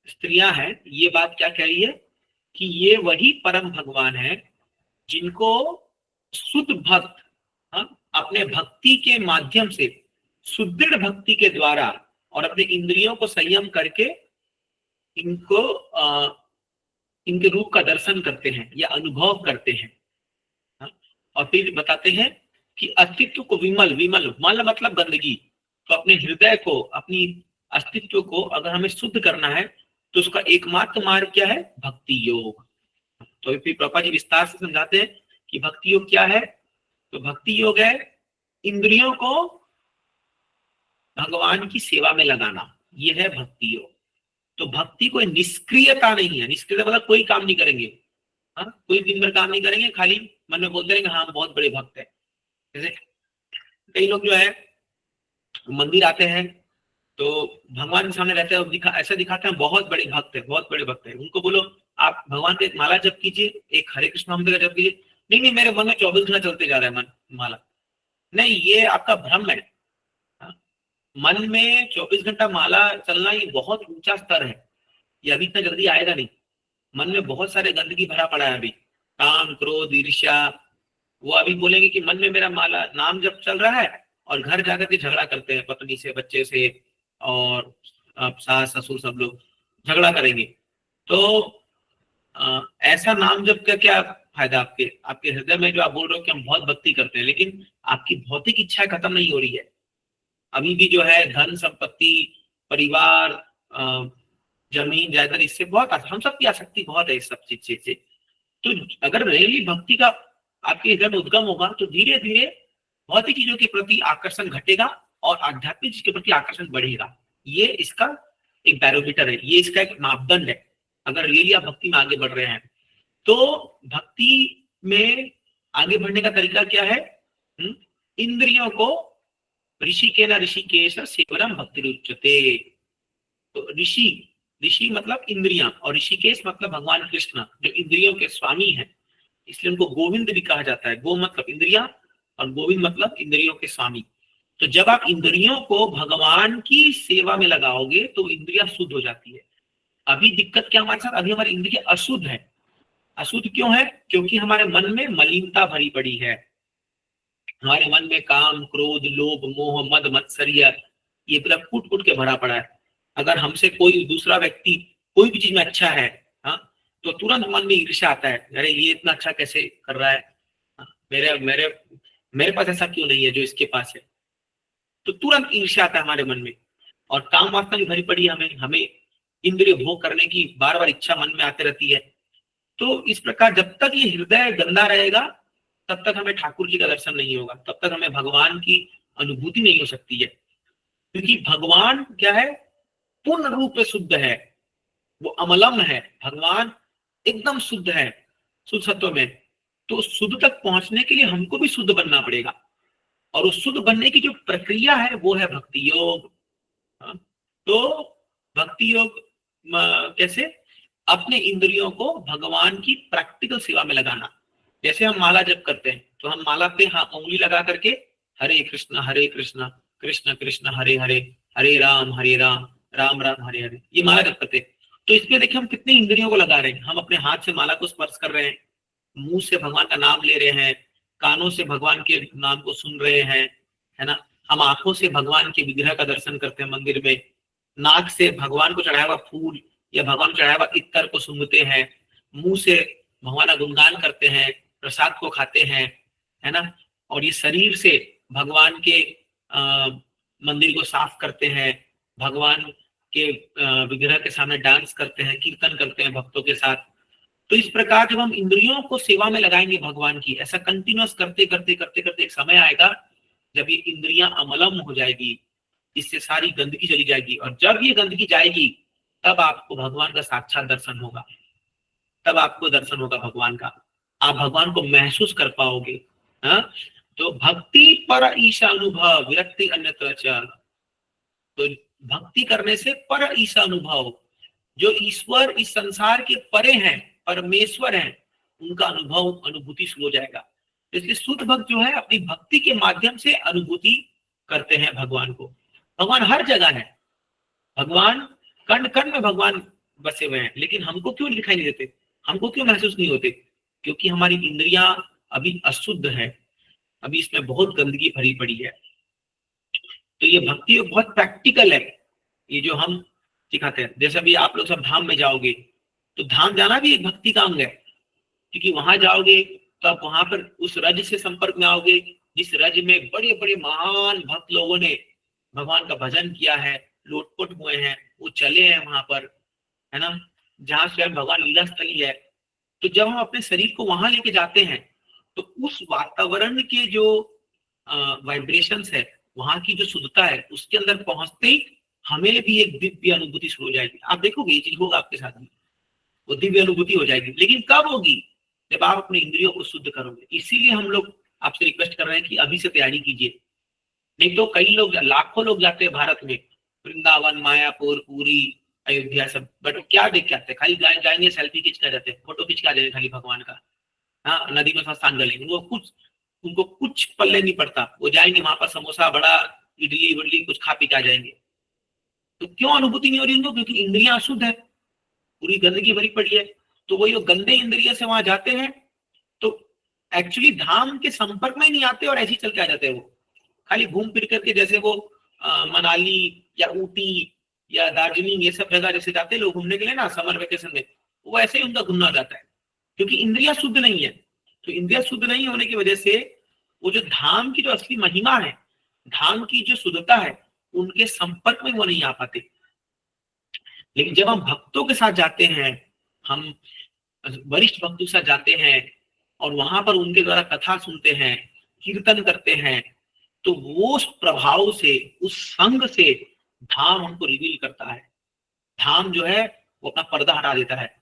स्त्रियां हैं, ये बात क्या कह रही है कि ये वही परम भगवान है जिनको शुद्ध भक्त, अपने भक्ति के माध्यम से, सुदृढ़ भक्ति के द्वारा और अपने इंद्रियों को संयम करके इनको इनके रूप का दर्शन करते हैं या अनुभव करते हैं। और फिर बताते हैं कि अस्तित्व को विमल, विमल मल मतलब गंदगी, तो अपने हृदय को, अपनी अस्तित्व को अगर हमें शुद्ध करना है तो उसका एकमात्र मार्ग क्या है? भक्ति योग। तो फिर प्रभुपा जी विस्तार से समझाते हैं कि भक्ति योग क्या है। तो भक्ति योग है इंद्रियों को भगवान की सेवा में लगाना, ये है भक्ति योग। तो भक्ति कोई निष्क्रियता नहीं है, निष्क्रियता मतलब कोई काम नहीं करेंगे, कोई दिन भर काम नहीं करेंगे, खाली मन में बोलते रहेंगे हाँ बहुत बड़े भक्त है। जैसे कई लोग जो है मंदिर आते हैं तो भगवान के सामने रहते हैं, ऐसा दिखाते हैं बहुत बड़े भक्त है, बहुत बड़े भक्त है। उनको बोलो आप भगवान का एक माला जप कीजिए, एक हरे कृष्ण मंत्र का जप कीजिए, नहीं मेरे मन में 24 घंटा चलते जा रहा है माला। नहीं, ये आपका भ्रम है। मन में 24 घंटा माला चलना ये बहुत ऊंचा स्तर है, ये अभी इतना जल्दी आएगा नहीं। मन में बहुत सारे गंदगी भरा पड़ा है अभी, काम क्रोध ईर्ष्या। वो अभी बोलेंगे कि मन में मेरा माला नाम जब चल रहा है और घर जाकर के झगड़ा करते हैं पत्नी से, बच्चे से, और सास ससुर सब लोग झगड़ा करेंगे। तो ऐसा नाम जप का क्या फायदा? आपके हृदय में जो आप बोल रहे हो कि हम बहुत भक्ति करते हैं, लेकिन आपकी भौतिक इच्छा खत्म नहीं हो रही है। अभी भी जो है धन संपत्ति, परिवार, जमीन जायदाद, इससे बहुत हम सबकी आसक्ति बहुत है इस सब चीज से। तो अगर रियली भक्ति का आपके हृदय में उद्गम होगा तो धीरे धीरे भौतिक चीजों के प्रति आकर्षण घटेगा और आध्यात्मिक चीज के प्रति आकर्षण बढ़ेगा। ये इसका एक बैरोमीटर है, ये इसका एक मापदंड है। अगर रियली आप भक्ति में आगे बढ़ रहे हैं तो भक्ति में आगे बढ़ने का तरीका क्या है? इंद्रियों को ऋषिकेन ऋषिकेश सेवनम भक्ति उच्यते। तो ऋषि मतलब इंद्रियां, और ऋषिकेश मतलब भगवान कृष्ण जो इंद्रियों के स्वामी हैं, इसलिए उनको गोविंद भी कहा जाता है। गो मतलब इंद्रियां और गोविंद मतलब इंद्रियों के स्वामी। तो जब आप इंद्रियों को भगवान की सेवा में लगाओगे तो इंद्रियां शुद्ध हो जाती है। अभी दिक्कत क्या हमारे साथ? अभी हमारी इंद्रियां अशुद्ध है। अशुद्ध क्यों है? क्योंकि हमारे मन में मलिनता भरी पड़ी है। हमारे मन में काम क्रोध लोभ मोह मद मत्सर्य ये पूरा कूट कूट के भरा पड़ा है। अगर हमसे कोई दूसरा व्यक्ति कोई भी चीज में अच्छा है, तो तुरंत मन में ईर्ष्या आता है, अरे ये इतना अच्छा कैसे कर रहा है, मेरे पास ऐसा क्यों नहीं है जो इसके पास है। तो तुरंत ईर्ष्या आता है हमारे मन में। और काम वासना भी भरी पड़ी है, हमें इंद्रिय भोग करने की बार बार इच्छा मन में आती रहती है। तो इस प्रकार जब तक ये हृदय गंदा रहेगा तब तक हमें ठाकुर जी का दर्शन नहीं होगा, तब तक हमें भगवान की अनुभूति नहीं हो सकती है। क्योंकि भगवान क्या है? पूर्ण रूप में शुद्ध है, वो अमलम है। भगवान एकदम शुद्ध है, शुद्ध सत्व में। तो शुद्ध तक पहुंचने के लिए हमको भी शुद्ध बनना पड़ेगा, और उस शुद्ध बनने की जो प्रक्रिया है वो है भक्ति योग। तो भक्ति योग कैसे? अपने इंद्रियों को भगवान की प्रैक्टिकल सेवा में लगाना। जैसे हम माला जप करते हैं तो हम माला पे उंगली लगा करके हरे कृष्ण कृष्ण कृष्ण हरे हरे, हरे राम राम राम हरे हरे, ये माला जप करते हैं। तो इसमें देखिए हम कितनी इंद्रियों को लगा रहे हैं। हम अपने हाथ से माला को स्पर्श कर रहे हैं, मुंह से भगवान का नाम ले रहे हैं, कानों से भगवान के नाम को सुन रहे हैं, है ना। हम आंखों से भगवान के विग्रह का दर्शन करते हैं मंदिर में, नाक से भगवान को चढ़ाया हुआ फूल या भगवान को चढ़ाया हुआ इत्तर को सूंघते हैं, मुंह से भगवान का गुणगान करते हैं, प्रसाद को खाते हैं, है ना। और ये शरीर से भगवान के मंदिर को साफ करते हैं, भगवान के विग्रह के सामने डांस करते हैं, कीर्तन करते हैं भक्तों के साथ। तो इस प्रकार जब हम इंद्रियों को सेवा में लगाएंगे भगवान की, ऐसा कंटिन्यूअस करते करते करते करते एक समय आएगा जब ये इंद्रियां अमलम हो जाएगी, इससे सारी गंदगी चली जाएगी। और जब ये गंदगी जाएगी तब आपको भगवान का साक्षात दर्शन होगा, तब आपको दर्शन होगा भगवान का, आप भगवान को महसूस कर पाओगे। तो भक्ति पर ईशा अनुभव विरक्ति अन्यत्र च। तो भक्ति करने से पर ईशा अनुभव, जो ईश्वर इस संसार के परे हैं, परमेश्वर हैं, उनका अनुभूति शुरू हो जाएगा। इसलिए शुद्ध भक्त जो है अपनी भक्ति के माध्यम से अनुभूति करते हैं भगवान को। भगवान हर जगह है, भगवान कण कण में भगवान बसे हुए हैं, लेकिन हमको क्यों दिखाई नहीं देते, हमको क्यों महसूस नहीं होते? क्योंकि हमारी इंद्रियां अभी अशुद्ध है, अभी इसमें बहुत गंदगी भरी पड़ी है। तो ये भक्ति बहुत प्रैक्टिकल है, ये जो हम सिखाते हैं। जैसे अभी आप लोग सब धाम में जाओगे, तो धाम जाना भी एक भक्ति का अंग है, क्योंकि वहां जाओगे तो आप वहां पर उस रज से संपर्क में आओगे जिस रज में बड़े बड़े महान भक्त लोगों ने भगवान का भजन किया है, लोटपोट हुए हैं, वो चले हैं वहां पर, है ना, जहाँ स्वयं भगवान लीला स्थली है। तो जब हम अपने शरीर को वहां लेके जाते हैं, तो उस वातावरण के जो वाइब्रेशंस है, वहां की जो शुद्धता है, उसके अंदर पहुंचते ही हमें भी एक दिव्य अनुभूति शुरू हो जाएगी। आप देखोगे ये चीज होगा आपके साथ में, वो दिव्य अनुभूति हो जाएगी। लेकिन कब होगी? जब आप अपने इंद्रियों को शुद्ध करोगे। इसीलिए हम लोग आपसे रिक्वेस्ट कर रहे हैं कि अभी से तैयारी कीजिए। नहीं तो कई लोग, लाखों लोग जाते हैं भारत में, वृंदावन, मायापुर, पूरी, अयोध्या, सब, बट क्या देख के आते हैं? खाली जाएंगे, सेल्फी खींच कर जाते हैं, फोटो खींच के आ जाएंगे खाली भगवान का, हाँ, नदी में स्नान कर लेंगे। उनको कुछ पल्ले नहीं पड़ता। वो जाएंगे वहां पर समोसा, बड़ा, इडली विडली कुछ खा पी के आ जाएंगे। तो क्यों अनुभूति नहीं हो रही उनको? क्योंकि इंद्रियां अशुद्ध है, पूरी गंदगी भरी पड़ी है। तो वही गंदे इंद्रिय से वहां जाते हैं तो एक्चुअली धाम के संपर्क में ही नहीं आते और ऐसे ही चल के आ जाते हैं। वो खाली घूम फिर करके, जैसे वो मनाली या ऊटी या दार्जिलिंग, ये सब जगह जैसे जाते हैं लोग घूमने के लिए ना समर वेकेशन में, वो ऐसे ही उनका घूमना जाता है, क्योंकि इंद्रियां शुद्ध नहीं है। तो इंद्रियां शुद्ध नहीं होने की वजह से वो जो धाम की जो असली महिमा है, धाम की जो शुद्धता है, उनके संपर्क में वो नहीं आ पाते। लेकिन जब हम भक्तों के साथ जाते हैं, हम वरिष्ठ भक्तों के साथ जाते हैं और वहां पर उनके द्वारा कथा सुनते हैं, कीर्तन करते हैं, तो वो उस प्रभाव से, उस संग से धाम हमको रिवील करता है। धाम जो है वो अपना पर्दा हटा देता है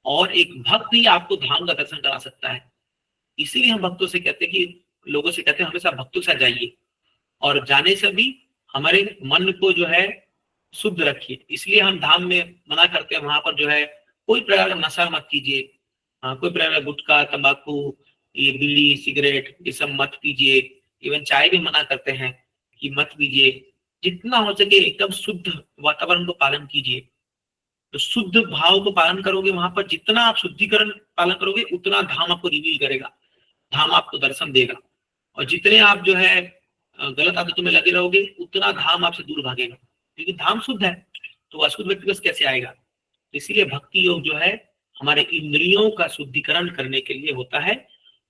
और एक भक्त ही आपको धाम का दर्शन करा सकता है। इसीलिए हम भक्तों से कहते हैं कि, लोगों से कहते हैं हमेशा भक्तों के साथ जाइए, और जाने से भी हमारे मन को जो है शुद्ध रखिए। इसलिए हम धाम में मना करते हैं, वहां पर जो है कोई प्रकार का नशा मत कीजिए, कोई प्रकार का गुटखा, तंबाकू, ये बीड़ी, सिगरेट, ये सब मत पीजिए। इवन चाय भी मना करते हैं कि मत पीजिए। जितना हो सके एकदम शुद्ध वातावरण को पालन कीजिए। तो शुद्ध भाव को पालन करोगे, वहां पर जितना आप शुद्धिकरण पालन करोगे, उतना धाम आपको रिवील करेगा, धाम आपको दर्शन देगा। और जितने आप जो है गलत आदतों में लगे रहोगे, उतना धाम आपसे दूर भागेगा, क्योंकि धाम शुद्ध है। तो अशुद्ध व्यक्ति बस कैसे आएगा? इसलिए भक्ति योग जो है हमारे इंद्रियों का शुद्धिकरण करने के लिए होता है।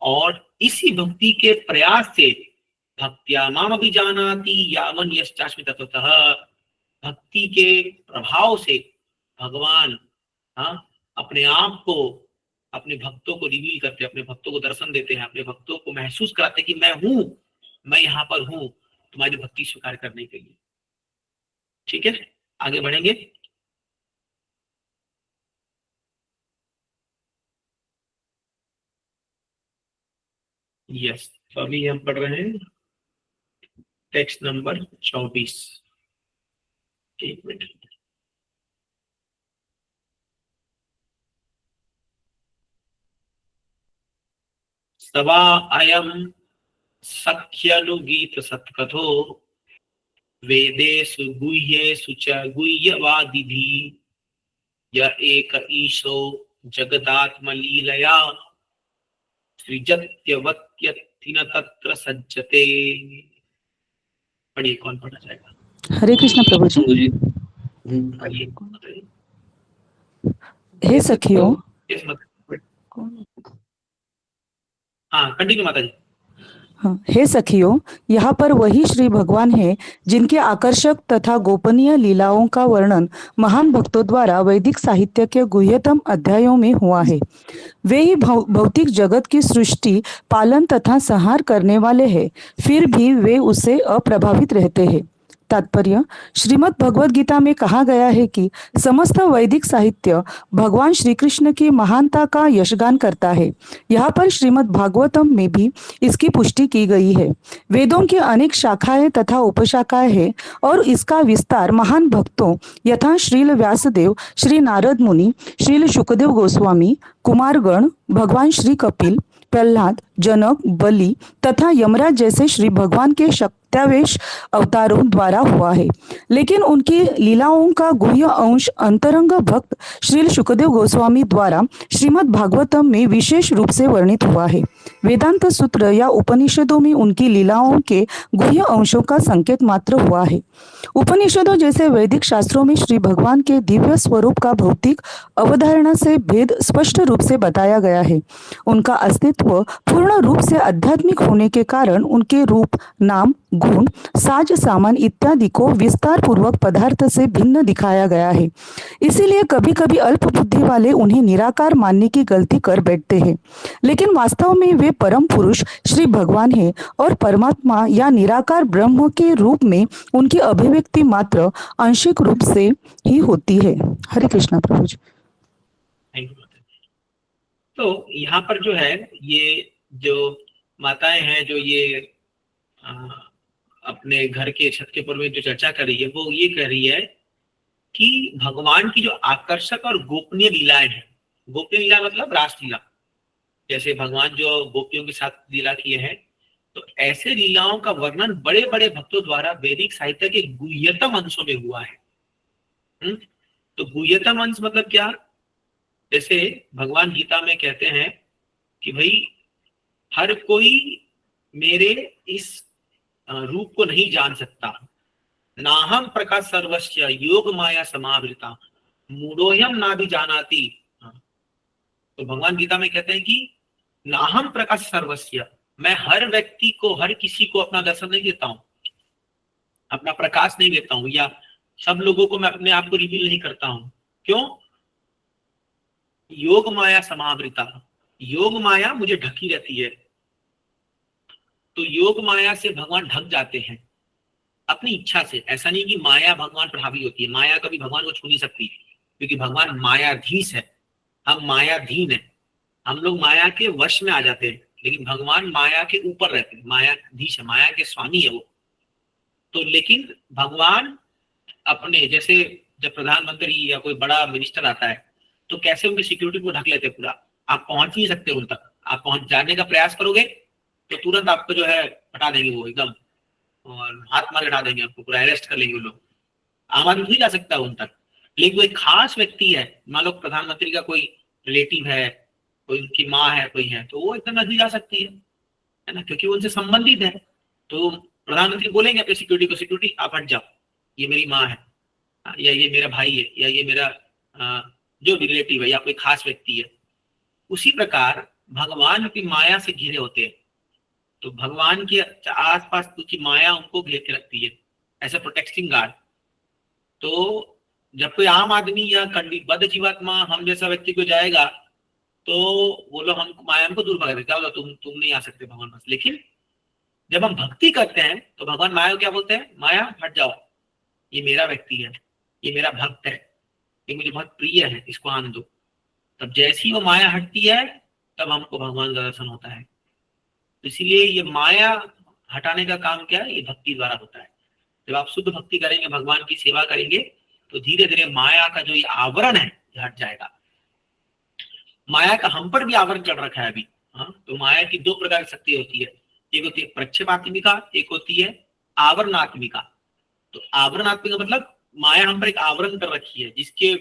और इसी भक्ति के प्रयास से भक्त्या माम अभिजानाति यावन यश्चास्मि तत्वतः, भक्ति के प्रभाव से भगवान अपने आप को, अपने भक्तों को रिवील करते हैं, अपने भक्तों को दर्शन देते हैं, अपने भक्तों को महसूस कराते हैं कि मैं हूं, मैं यहाँ पर हूं तुम्हारी भक्ति स्वीकार करने के लिए। ठीक है, आगे बढ़ेंगे। यस, तो अभी हम पढ़ रहे हैं टेक्स्ट नंबर 24। एक मिनट। सवा अयम सख्यनुगीत सत्कथो वेदेषु गुह्येषु च गुह्यवादिभिः य एक ईशो जगदात्मलीलया सृजत्यवत्यत्तिन तत्र सज्जते। पढ़िए, कौन पढ़ना चाहेगा? हरे कृष्ण प्रभु जी। पढ़िए। हे सखियों, हाँ, कंटिन्यू माता जी। हे सखियों, यहाँ पर वही श्री भगवान है जिनके आकर्षक तथा गोपनीय लीलाओं का वर्णन महान भक्तों द्वारा वैदिक साहित्य के गुह्यतम अध्यायों में हुआ है। वे ही भौतिक जगत की सृष्टि, पालन तथा संहार करने वाले हैं, फिर भी वे उससे अप्रभावित रहते हैं। तात्पर्य, श्रीमद् भगवद गीता में कहा गया है कि समस्त वैदिक साहित्य भगवान श्री कृष्ण की महानता का यशगान करता है। यहाँ पर श्रीमद् भागवतम में भी इसकी पुष्टि की गई है। वेदों की अनेक शाखाएं तथा उपशाखाएं हैं और इसका विस्तार महान भक्तों यथा श्रील व्यासदेव, श्री नारद मुनि, श्रील शुकदेव गोस्वामी, कुमारगण, भगवान श्री कपिल, प्रहलाद, जनक, बलि तथा यमराज जैसे श्री भगवान के प्रत्यावेश अवतारों द्वारा हुआ है, लेकिन उनकी लीलाओं का गुह्य अंश अंतरंग भक्त श्रील शुकदेव गोस्वामी द्वारा श्रीमद् भागवतम में विशेष रूप से वर्णित हुआ है। वेदांत सूत्र या उपनिषदों में उनकी लीलाओं के गुह्य अंशों का संकेत मात्र हुआ है। उपनिषदों जैसे वैदिक शास्त्रों में श्री भगवान के दिव्य स्वरूप का भौतिक अवधारणा से भेद स्पष्ट रूप से बताया गया है। उनका अस्तित्व पूर्ण रूप से आध्यात्मिक होने के कारण उनके रूप, नाम, गुण, साज सामान इत्यादि को विस्तार पूर्वक पदार्थ से भिन्न दिखाया गया है। इसीलिए कभी कभी अल्प बुद्धि वाले उन्हें निराकार मानने की गलती कर बैठते हैं, लेकिन वास्तव में वे परम पुरुष श्री भगवान हैं और परमात्मा या निराकार ब्रह्म के रूप में उनकी अभिव्यक्ति मात्र आंशिक रूप से ही होती है। हरे कृष्णा प्रभु जी। Thank you. तो यहाँ पर जो है, ये जो माताएं हैं जो ये अपने घर के छत के ऊपर में जो चर्चा कर रही है, वो ये कह रही है कि भगवान की जो आकर्षक और गोपनीय लीलाएं हैं, गोपनीय लीला मतलब रासलीला, जैसे भगवान जो गोपियों के साथ लीला किए हैं, तो ऐसे लीलाओं का वर्णन बड़े बड़े भक्तों द्वारा वैदिक साहित्य के गुह्यतम अंशों में हुआ है। तो गुह्यतम अंश मतलब क्या? जैसे भगवान गीता में कहते हैं कि भाई हर कोई मेरे इस रूप को नहीं जान सकता, नाहम प्रकाश सर्वस्य योग माया समावृता मूढ़ोयम ना भी जानाति। तो भगवान गीता में कहते हैं कि नाहम प्रकाश सर्वस्य, मैं हर व्यक्ति को, हर किसी को अपना दर्शन नहीं देता हूं, अपना प्रकाश नहीं देता हूं, या सब लोगों को मैं अपने आप को रिवील नहीं करता हूं। क्यों? योग माया समावृता, योग माया मुझे ढकी रहती है। तो योग माया से भगवान ढक जाते हैं अपनी इच्छा से। ऐसा नहीं कि माया भगवान पर हावी होती है, माया कभी भगवान को छू नहीं सकती, क्योंकि भगवान मायाधीश है, हम मायाधीन है, हम लोग माया के वश में आ जाते हैं, लेकिन भगवान माया के ऊपर रहते हैं, मायाधीश है, माया के स्वामी है वो। तो लेकिन भगवान अपने, जैसे जब प्रधानमंत्री या कोई बड़ा मिनिस्टर आता है तो कैसे उनकी सिक्योरिटी को ढक लेते पूरा, आप पहुंच नहीं सकते उन तक। आप पहुंच जाने का प्रयास करोगे तो तुरंत आपको जो है हटा देंगे वो एकदम, और हाथ मार हटा देंगे, आपको पूरा अरेस्ट कर लेंगे वो लोग। आम आदमी नहीं जा सकता उन तक। लेकिन कोई खास व्यक्ति है, मान लो प्रधानमंत्री का कोई रिलेटिव है, कोई उनकी माँ है, कोई है, तो वो एकदम नजदीक जा सकती है ना, क्योंकि वो उनसे संबंधित है। तो प्रधानमंत्री बोलेंगे अपनी सिक्योरिटी को, सिक्योरिटी आप हट जाओ, ये मेरी माँ है, या ये मेरा भाई है, या ये मेरा जो भी रिलेटिव है, या कोई खास व्यक्ति है। उसी प्रकार भगवान की माया से घिरे होते हैं, तो भगवान के आसपास की माया उनको घेर के रखती है, ऐसा प्रोटेक्टिंग गार्ड। तो जब कोई आम आदमी या बद्ध जीवात्मा हम जैसा व्यक्ति को जाएगा तो वो लोग हम माया को दूर भगा देते हैं, तुम नहीं आ सकते भगवान पास। लेकिन जब हम भक्ति करते हैं तो भगवान माया को क्या बोलते हैं? माया हट जाओ, ये मेरा व्यक्ति है, ये मेरा भक्त है, ये मुझे बहुत प्रिय है, इसको आने दो। तब जैसी वो माया हटती है तब हमको भगवान का दर्शन होता है। इसीलिए ये माया हटाने का काम क्या है? ये भक्ति द्वारा होता है। जब आप शुद्ध भक्ति करेंगे, भगवान की सेवा करेंगे, तो धीरे धीरे माया का जो ये आवरण है ये हट जाएगा। माया का हम पर भी आवरण चढ़ रखा है अभी। हाँ, तो माया की दो प्रकार की शक्ति होती है, एक होती है प्रक्षेपात्मिका, एक होती है आवरणात्मिका। तो आवरणात्मिका मतलब माया हम पर एक आवरण कर रखी है, जिसके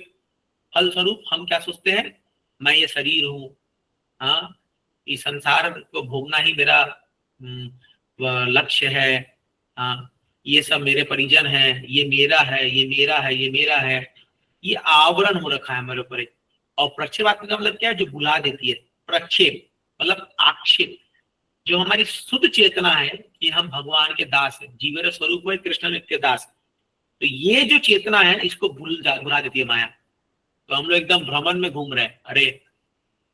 फलस्वरूप हम क्या सोचते हैं? मैं ये शरीर हूँ, हाँ, इस संसार को भोगना ही मेरा लक्ष्य है, हाँ, ये सब मेरे परिजन है, ये मेरा है, ये मेरा है, ये मेरा है। ये आवरण हो रखा है मेरे ऊपर। और प्रक्षेपात्मिका मतलब क्या है? जो भुला देती है। प्रक्षेप मतलब आक्षेप। जो हमारी शुद्ध चेतना है कि हम भगवान के दास हैं, जीवेर स्वरूप है कृष्ण नित्य दास, तो ये जो चेतना है इसको भुला देती है माया। तो हम लोग एकदम भ्रमण में घूम रहे हैं, अरे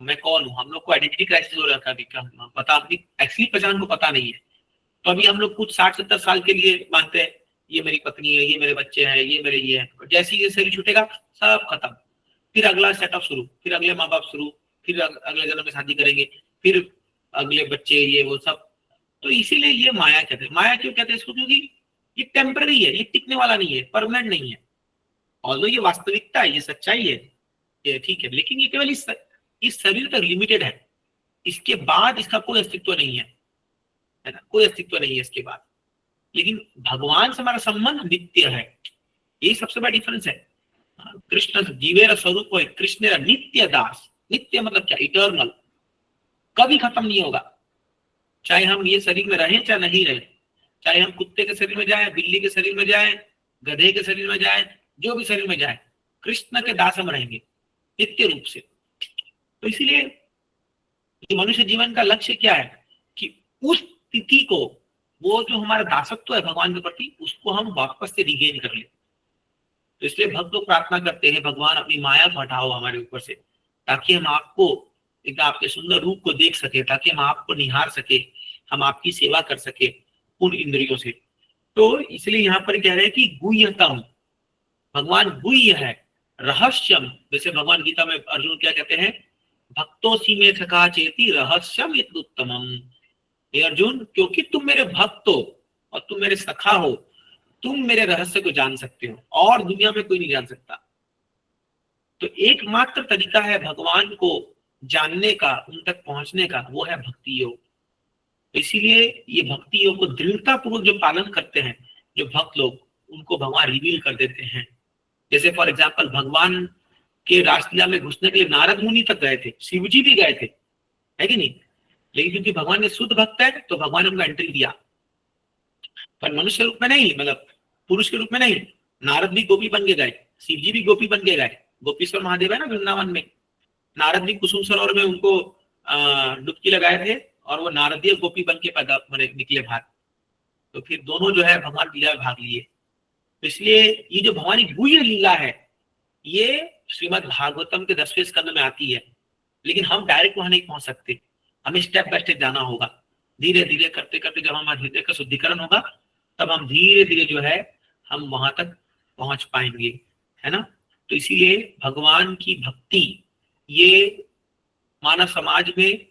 मैं कौन हूँ? हम लोग को आइडेंटिटी क्राइसिस हो रखा है, पता अपनी असली पहचान को पता नहीं है। तो अभी हम लोग कुछ 60-70 साल के लिए मानते हैं ये मेरी पत्नी है, ये मेरे बच्चे हैं, ये मेरे ये है। जैसे ही शरीर छूटेगा सब खत्म, फिर अगला सेटअप शुरू, फिर अगले माँ बाप शुरू, फिर अगले जन्म में शादी करेंगे, फिर अगले बच्चे, ये वो सब। तो इसीलिए ये माया कहते हैं। माया क्यों कहते हैं इसको? क्योंकि ये टेम्पररी है, ये टिकने वाला नहीं है, परमानेंट नहीं है। और ये वास्तविकता है, ये सच्चाई है, ये ठीक है, लेकिन ये केवल इस शरीर तक लिमिटेड है। इसके बाद इसका कोई अस्तित्व नहीं है ना, कोई अस्तित्व नहीं है इसके बाद। लेकिन भगवान से हमारा संबंध नित्य है। ये सबसे बड़ा डिफरेंस है। कृष्ण जीवेर स्वरूप है, कृष्ण नित्य दास। नित्य मतलब क्या? इटर्नल, कभी खत्म नहीं होगा। चाहे हम ये शरीर में रहें चाहे नहीं रहें, चाहे हम कुत्ते के शरीर में जाए, बिल्ली के शरीर में जाए, गधे के शरीर में जाए, जो भी शरीर में जाए, कृष्ण के दास हम रहेंगे नित्य रूप से। तो इसीलिए मनुष्य जीवन का लक्ष्य क्या है कि उस स्थिति को, वो जो हमारा दासत्व है भगवान के प्रति, उसको हम वापस से रिगेन कर ले। तो इसलिए भक्त लोग प्रार्थना करते हैं, भगवान अपनी माया को हटाओ हमारे ऊपर से, ताकि हम आपको एक आपके सुंदर रूप को देख सके, ताकि हम आपको निहार सके, हम आपकी सेवा कर सके उन इंद्रियों से। तो इसलिए यहाँ पर कह रहे हैं कि गुह्यतम, भगवान गुह्य है, रहस्यम। जैसे भगवान गीता में अर्जुन क्या कहते हैं, भक्तोसी में सखा चेती रहस्यम उत्तमम। हे अर्जुन, क्योंकि तुम मेरे भक्त हो और तुम मेरे सखा हो, तुम मेरे रहस्य को जान सकते हो और दुनिया में कोई नहीं जान सकता। तो एकमात्र तरीका है भगवान को जानने का, उन तक पहुंचने का, वो है भक्ति योग। इसीलिए ये भक्ति योग को दृढ़ता पूर्वक जो पालन करते हैं जो भक्त लोग, उनको भगवान रिवील कर देते हैं। जैसे फॉर एग्जाम्पल भगवान के रासलीला में घुसने के लिए नारद मुनि तक गए थे, शिवजी भी गए थे, है कि नहीं? लेकिन क्योंकि भगवान ने शुद्ध भक्त है तो भगवान ने उनको एंट्री दिया, पर मनुष्य रूप में नहीं, मतलब पुरुष के रूप में नहीं। नारद भी गोपी बन के गए, शिवजी भी गोपी बन के गए। गोपीश्वर महादेव है ना वृंदावन में, नारद भी कुसुम सरोवर में उनको डुबकी लगाए थे और वो नारदीय गोपी बन के पैदा निकले बाहर। तो फिर दोनों जो है भगवान लीला में भाग लिए। तो इसलिए ये जो भगवान की गुह्य लीला है, ये श्रीमद् भागवतम के 10वें स्कंद में आती है, लेकिन हम डायरेक्ट वहां नहीं पहुंच सकते, हमें स्टेप बाय स्टेप जाना होगा। धीरे धीरे करते करते जब हमारे हृदय का शुद्धिकरण होगा, तब हम धीरे धीरे जो है हम वहां तक पहुंच पाएंगे, है ना? तो इसीलिए भगवान की भक्ति ये मानव समाज में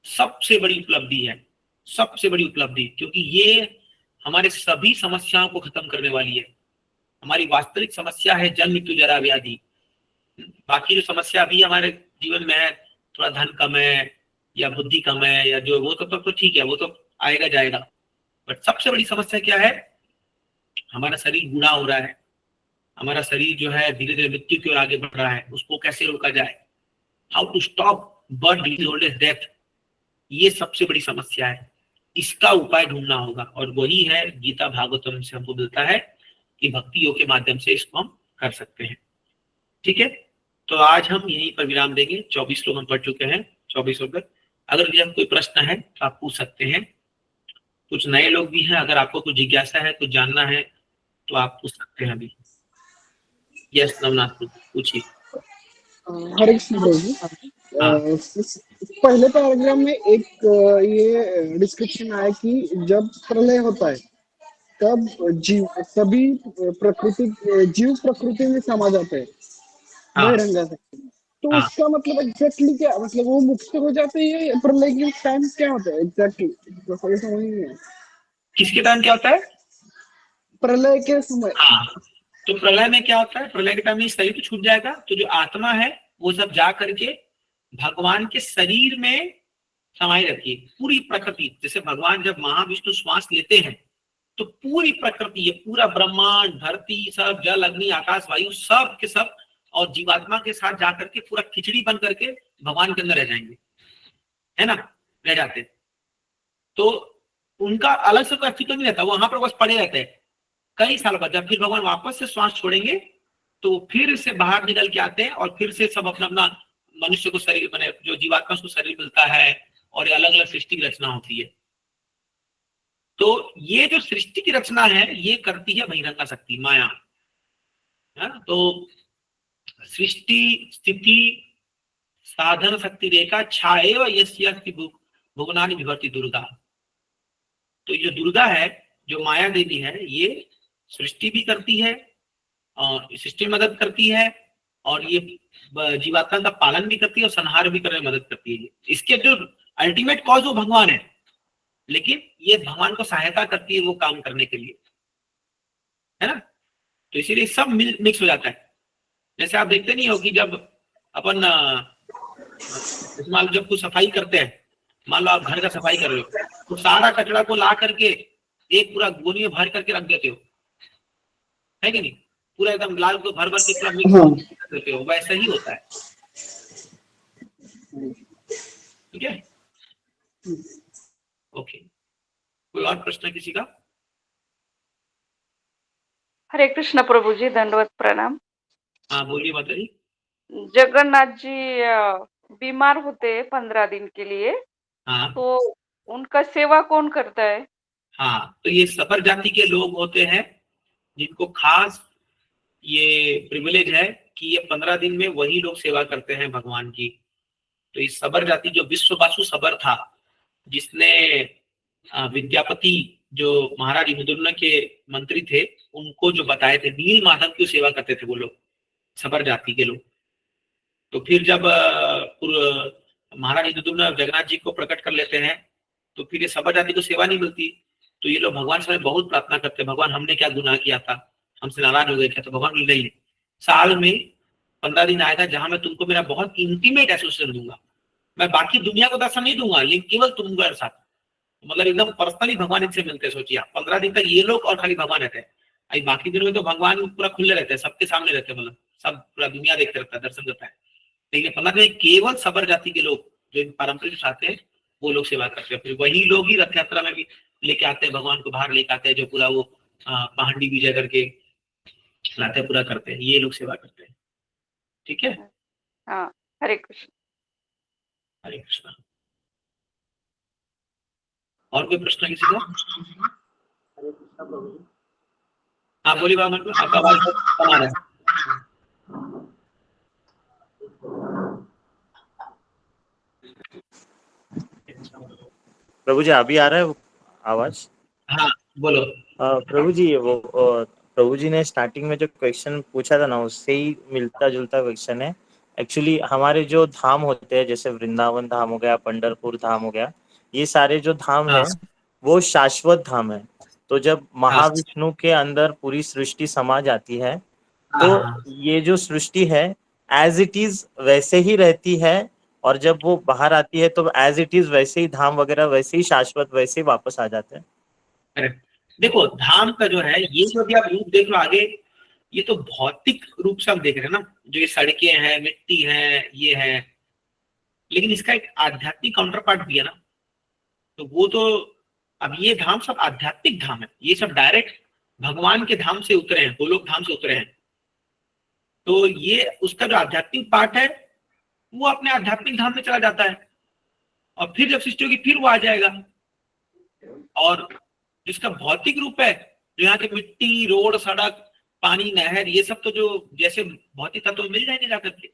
सबसे बड़ी उपलब्धि है, सबसे बड़ी उपलब्धि, क्योंकि ये हमारे सभी समस्याओं को खत्म करने वाली है। हमारी वास्तविक समस्या है जन्म मृत्यु जरा व्याधि। बाकी जो समस्या अभी हमारे जीवन में है, थोड़ा धन कम है या बुद्धि कम है या जो, वो तो ठीक है, वो तो आएगा जाएगा। बट सबसे बड़ी समस्या क्या है? हमारा शरीर बूढ़ा हो रहा है, हमारा शरीर जो है धीरे धीरे मृत्यु की ओर आगे बढ़ रहा है, उसको कैसे रोका जाए, how to stop birth disease old age death, ये सबसे बड़ी समस्या है। इसका उपाय ढूंढना होगा और वही है गीता भागवतम से हमको मिलता है कि भक्ति योग के माध्यम से इसको हम कर सकते हैं। ठीक है, तो आज हम यहीं पर विराम देंगे। 24 लोग हम पढ़ चुके हैं, 24 लोग। अगर जब कोई प्रश्न है तो आप पूछ सकते हैं। कुछ नए लोग भी हैं, अगर आपको कुछ जिज्ञासा है, कुछ जानना है तो आप पूछ सकते हैं अभी। यस नवनाथ, पूछिए। हरे कृष्ण प्रभु जी। पहले पैराग्राफ में एक ये डिस्क्रिप्शन आया कि जब प्रलय होता है तब सभी जीव प्रकृति में समा जाते हैं, बहिरंगा से। तो उसका मतलब एग्जैक्टली क्या, मतलब वो मुक्त हो जाते हैं? प्रलय के टाइम क्या होता है एग्जैक्टली? तो समझ नहीं है किसके टाइम क्या होता है? प्रलय के समय। तो प्रलय में क्या होता है? प्रलय के टाइम में शरीर तो छूट जाएगा, तो जो आत्मा है वो सब जा करके भगवान के शरीर में समाई रहती है। पूरी प्रकृति, जैसे भगवान जब महाविष्णु श्वास लेते हैं तो पूरी प्रकृति, ये पूरा ब्रह्मांड, धरती, सब जल, अग्नि, आकाश, वायु, सब के सब और जीवात्मा के साथ जाकर के पूरा खिचड़ी बन करके भगवान के अंदर रह जाएंगे, है ना? रह जाते। तो उनका अलग से कोई अस्तित्व नहीं रहता, वो वहां पर बस पड़े रहते हैं कई साल बाद। जब फिर भगवान वापस से श्वास छोड़ेंगे तो फिर से बाहर निकल के आते हैं और फिर से सब अपना अपना मनुष्य को शरीर, मैंने जो जीवात्मा को शरीर मिलता है और अलग अलग सृष्टि की रचना होती है। तो ये जो सृष्टि की रचना है ये करती है बहिरंगा शक्ति, माया, है? तो सृष्टि स्थिति साधन शक्ति रेखा छाएव यस्यास्ति भुवनानि विभर्ति दुर्गा। तो ये जो दुर्गा है, जो माया देवी है, ये सृष्टि भी करती है और सृष्टि में मदद करती है और ये जीवात्मा का पालन भी करती है और संहार भी करने में मदद करती है। इसके जो अल्टीमेट कॉज वो भगवान है, लेकिन ये भगवान को सहायता करती है वो काम करने के लिए, है ना? तो इसीलिए सब मिक्स हो जाता है। जैसे आप देखते नहीं हो कि जब अपन मान लो जब कुछ सफाई करते हैं, मान लो आप घर का सफाई कर रहे हो तो सारा कचरा को ला करके एक पूरा गोनी में भर करके रख देते हो, है कि नहीं, पूरा एकदम लाल को भर भर के पूरा मिक्स हाँ। कर देते हो, वैसा ही होता है। ठीक है, ओके। कोई और प्रश्न किसी का? हरे कृष्ण प्रभु जी, दंडवत प्रणाम। हाँ बोलिए माता जी। जगन्नाथ जी बीमार होते 15 दिन के लिए, हाँ तो उनका सेवा कौन करता है? हाँ, तो ये सबर जाति के लोग होते हैं जिनको खास ये प्रिविलेज है कि ये 15 दिन में वही लोग सेवा करते हैं भगवान की। तो इस सबर जाति, जो विश्ववासु सबर था, जिसने विद्यापति जो महाराज इंद्रद्युम्न के मंत्री थे उनको जो बताए थे, नील माधव की सेवा करते थे वो लोग, सबर जाति के लोग। तो फिर जब महाराज इंद्रद्युम्न जगन्नाथ जी को प्रकट कर लेते हैं, तो फिर ये सबर जाति को सेवा नहीं मिलती। तो ये लोग भगवान से बहुत प्रार्थना करते हैं, भगवान हमने क्या गुनाह किया था, हमसे नाराज हो गए थे। तो भगवान बोले नहीं, साल में 15 दिन आएगा जहां मैं तुमको मेरा बहुत इंटीमेट एसोसिएशन दूंगा, मैं बाकी दुनिया को दर्शन नहीं दूंगा, लेकिन केवल तुम्हारे साथ, मतलब एकदम पर्सनली भगवान इनसे मिलते हैं। सोचिए आप, 15 दिन तक ये लोग और खाली भगवान रहते हैं। अभी बाकी दिनों में तो भगवान पूरा खुले रहते हैं, सबके सामने रहते हैं, मतलब सब पूरा दुनिया देखते रहता है, दर्शन करता है। लेकिन 15 दिन केवल सबर जाति के लोग जो इन पारंपरिक आते हैं वो लोग सेवा करते हैं। फिर वही लोग ही रथ यात्रा में भी लेके आते हैं, भगवान को बाहर लेके आते हैं, जो पूरा वो पहाड़ी विजय करके लाते पूरा करते हैं, ये लोग सेवा करते हैं। ठीक है, हाँ, हरे कृष्ण। हरे कृष्णा। और कोई प्रश्न किसी का? हाँ बोलिए बाबा, आपका आवाज कम आ रहा है। प्रभु जी अभी आ रहा है आवाज? हाँ बोलो। प्रभु जी वो प्रभु जी ने स्टार्टिंग में जो क्वेश्चन पूछा था ना, उससे ही मिलता जुलता क्वेश्चन है। एक्चुअली हमारे जो धाम होते हैं, जैसे वृंदावन धाम हो गया, पंढरपुर धाम हो गया, ये सारे जो धाम हाँ, है वो शाश्वत धाम है। तो जब हाँ, महाविष्णु के अंदर पूरी सृष्टि समा जाती है, तो हाँ, ये जो सृष्टि है एज इट इज वैसे ही रहती है, और जब वो बाहर आती है तो एज इट इज वैसे ही धाम वगैरह वैसे ही शाश्वत वैसे ही वापस आ जाते हैं। करेक्ट। देखो धाम का जो है, ये जो भी आप रूप देख लो आगे, ये तो भौतिक रूप से हम देख रहे हैं ना, जो ये सड़कें हैं, मिट्टी है, ये है, लेकिन इसका एक आध्यात्मिक काउंटर पार्ट भी है ना। तो वो तो, अब ये धाम सब आध्यात्मिक धाम है, ये सब डायरेक्ट भगवान के धाम से उतरे हैं, गोलोक धाम से उतरे हैं। तो ये उसका जो आध्यात्मिक पार्ट है वो अपने आध्यात्मिक धाम में चला जाता है, और फिर जब सृष्टि होगी फिर वो आ जाएगा। और जिसका भौतिक रूप है, जो यहाँ के मिट्टी, रोड, सड़क, पानी, नहर, ये सब तो जो जैसे भौतिक तत्व मिल जाएंगे जाकर के।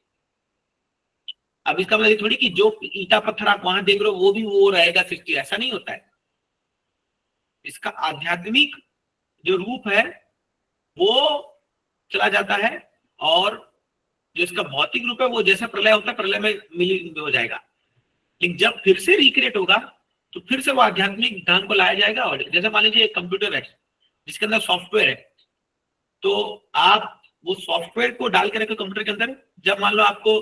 अब इसका मतलब थोड़ी कि जो ईटा पत्थर आप वहां देख रहे हो वो भी वो रहेगा सृष्टि, ऐसा नहीं होता है। इसका आध्यात्मिक जो रूप है वो चला जाता है, और जो इसका भौतिक रूप है वो जैसा प्रलय होता है प्रलय में मिल हो जाएगा। लेकिन जब फिर से रिक्रिएट होगा तो फिर से वो आध्यात्मिक ध्यान को लाया जाएगा। और जैसे मान लीजिए एक कंप्यूटर है जिसके अंदर सॉफ्टवेयर है, तो आप वो सॉफ्टवेयर को डाल के रखे कंप्यूटर के अंदर, जब मान लो आपको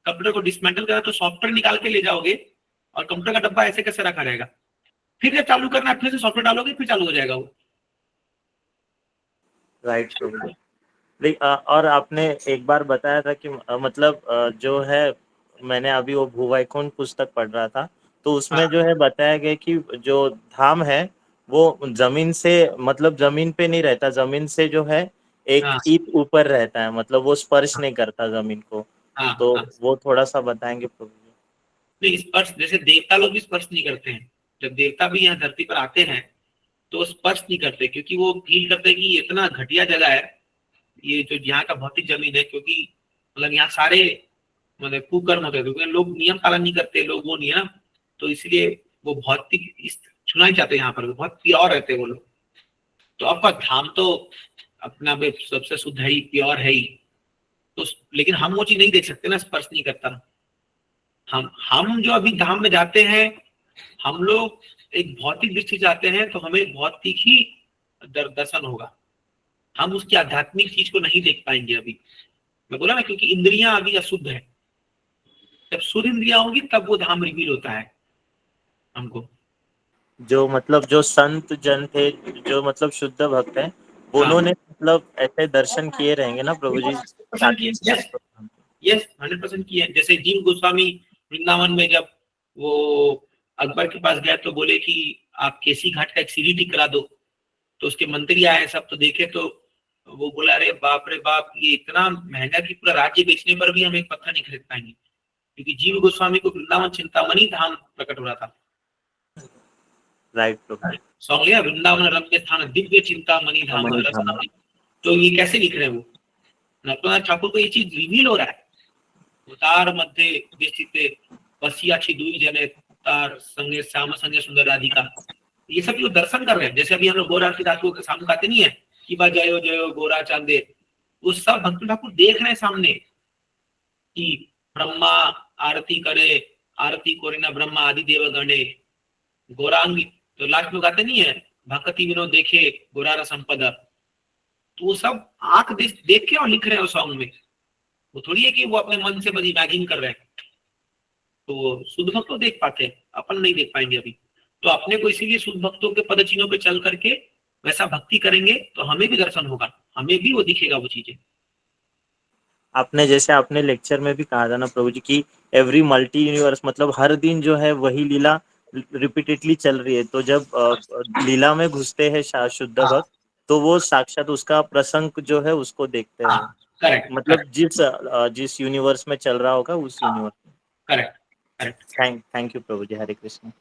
कंप्यूटर को डिसमेंटल करना तो सॉफ्टवेयर निकाल के ले जाओगे और कंप्यूटर का डब्बा ऐसे कैसे रखा रहेगा, फिर जब चालू करना फिर से सॉफ्टवेयर डालोगे फिर चालू हो जाएगा वो। राइट प्रभु जी। और आपने एक बार बताया था कि मतलब जो है, मैंने अभी वो भूवैकुंठ पुस्तक पढ़ रहा था, तो उसमें जो है बताया गया कि जो धाम है वो जमीन से, मतलब जमीन पे नहीं रहता, जमीन से जो है एक हाँ, फीट ऊपर रहता है, मतलब वो स्पर्श नहीं करता जमीन को। हाँ, तो हाँ। वो थोड़ा सा बताएंगे प्रभु जी? नहीं, स्पर्श जैसे देवता लोग भी स्पर्श नहीं करते हैं। जब देवता भी यहाँ धरती पर आते हैं तो स्पर्श नहीं करते, क्योंकि वो फील करते हैं कि इतना घटिया जगह है ये जो यहाँ का भौतिक जमीन है, क्योंकि मतलब यहाँ सारे मतलब कुकर्म होते हैं, क्योंकि लोग नियम पालन नहीं करते, लोग वो नहीं है ना, तो इसलिए वो भौतिक इस छुना ही चाहते हैं। यहाँ पर बहुत प्योर रहते हैं वो लोग। तो आपका धाम तो अपना भी सबसे शुद्ध है ही, प्योर है ही। तो लेकिन हम वो चीज नहीं देख सकते ना, स्पर्श नहीं करता। हम जो अभी धाम में जाते हैं, हम लोग एक भौतिक दृष्टि से जाते हैं, तो हमें भौतिक ही दर्शन होगा, हम उसकी आध्यात्मिक चीज को नहीं देख पाएंगे अभी। मैं बोला ना, क्योंकि इंद्रियां अभी अशुद्ध है। जब शुद्ध इंद्रियां होंगी तब वो धाम रिवील होता है हमको। जो मतलब जो संत जन थे, जो मतलब शुद्ध भक्त हैं, उन्होंने मतलब ऐसे दर्शन किए रहेंगे ना प्रभु जी। 100% किए, यस 100% किए। जैसे जीव गोस्वामी वृंदावन में जब वो अकबर के पास गया तो बोले कि आप केसी घाट का एक सीढ़ी ठीक करा दो, तो उसके मंत्री आए सब तो देखे, तो वो बोला अरे बाप रे बाप, ये इतना महंगा कि पूरा राज्य बेचने पर भी हम एक पत्थर नहीं खरीद पाएंगे, क्योंकि जीव गोस्वामी को वृंदावन चिंतामणि धाम प्रकट हो रहा था। राइट प्रभु। सॉन्ग लिया, वृंदावन रम्य स्थान दिव्य चिंतामणि धाम रसनामृत। तो ये कैसे लिख रहे हैं वो? नरसिंह ठाकुर को ये चीज रिवील हो रहा है। उतार मध्य विस्तृते वसियाक्षी दुई जने तार संगे श्याम संगे सुंदर राधिका। ये सब जो दर्शन कर रहे हैं, जैसे अभी हम लोग गोरा की रात को सामने गाते नहीं है कि बा जयो जयो गोरा चांदे, वो सब भक्त ठाकुर देख रहे हैं सामने कि ब्रह्मा आरती करे, आरती कोरिना ब्रह्मा आदि देव गणे गौरांगी, तो लास्ट में गाते नहीं है भक्ति विनोद देखे गोरारा संपदा। तो वो सब आंख देख के और लिख रहे हैं सॉन्ग में, वो थोड़ी है कि वो अपने मन से बस इमेजिन कर रहे हैं। तो शुद्ध भक्त तो देख पाते हैं, अपन नहीं देख पाएंगे अभी। तो अपने को इसीलिए शुद्ध भक्तों के पद चिन्हों पे चल करके वैसा भक्ति करेंगे तो हमें भी दर्शन होगा, हमें भी वो दिखेगा वो चीजें। आपने जैसे आपने लेक्चर में भी कहा था ना प्रभु जी की एवरी मल्टी यूनिवर्स, मतलब हर दिन जो है वही लीला रिपीटेडली चल रही है। तो जब लीला में घुसते हैं शुद्ध भक्त, तो वो साक्षात उसका प्रसंग जो है उसको देखते हैं। करेक्ट, मतलब जिस यूनिवर्स में चल रहा होगा उस यूनिवर्स में। Correct. Thank you Prabhu ji. Hare Krishna.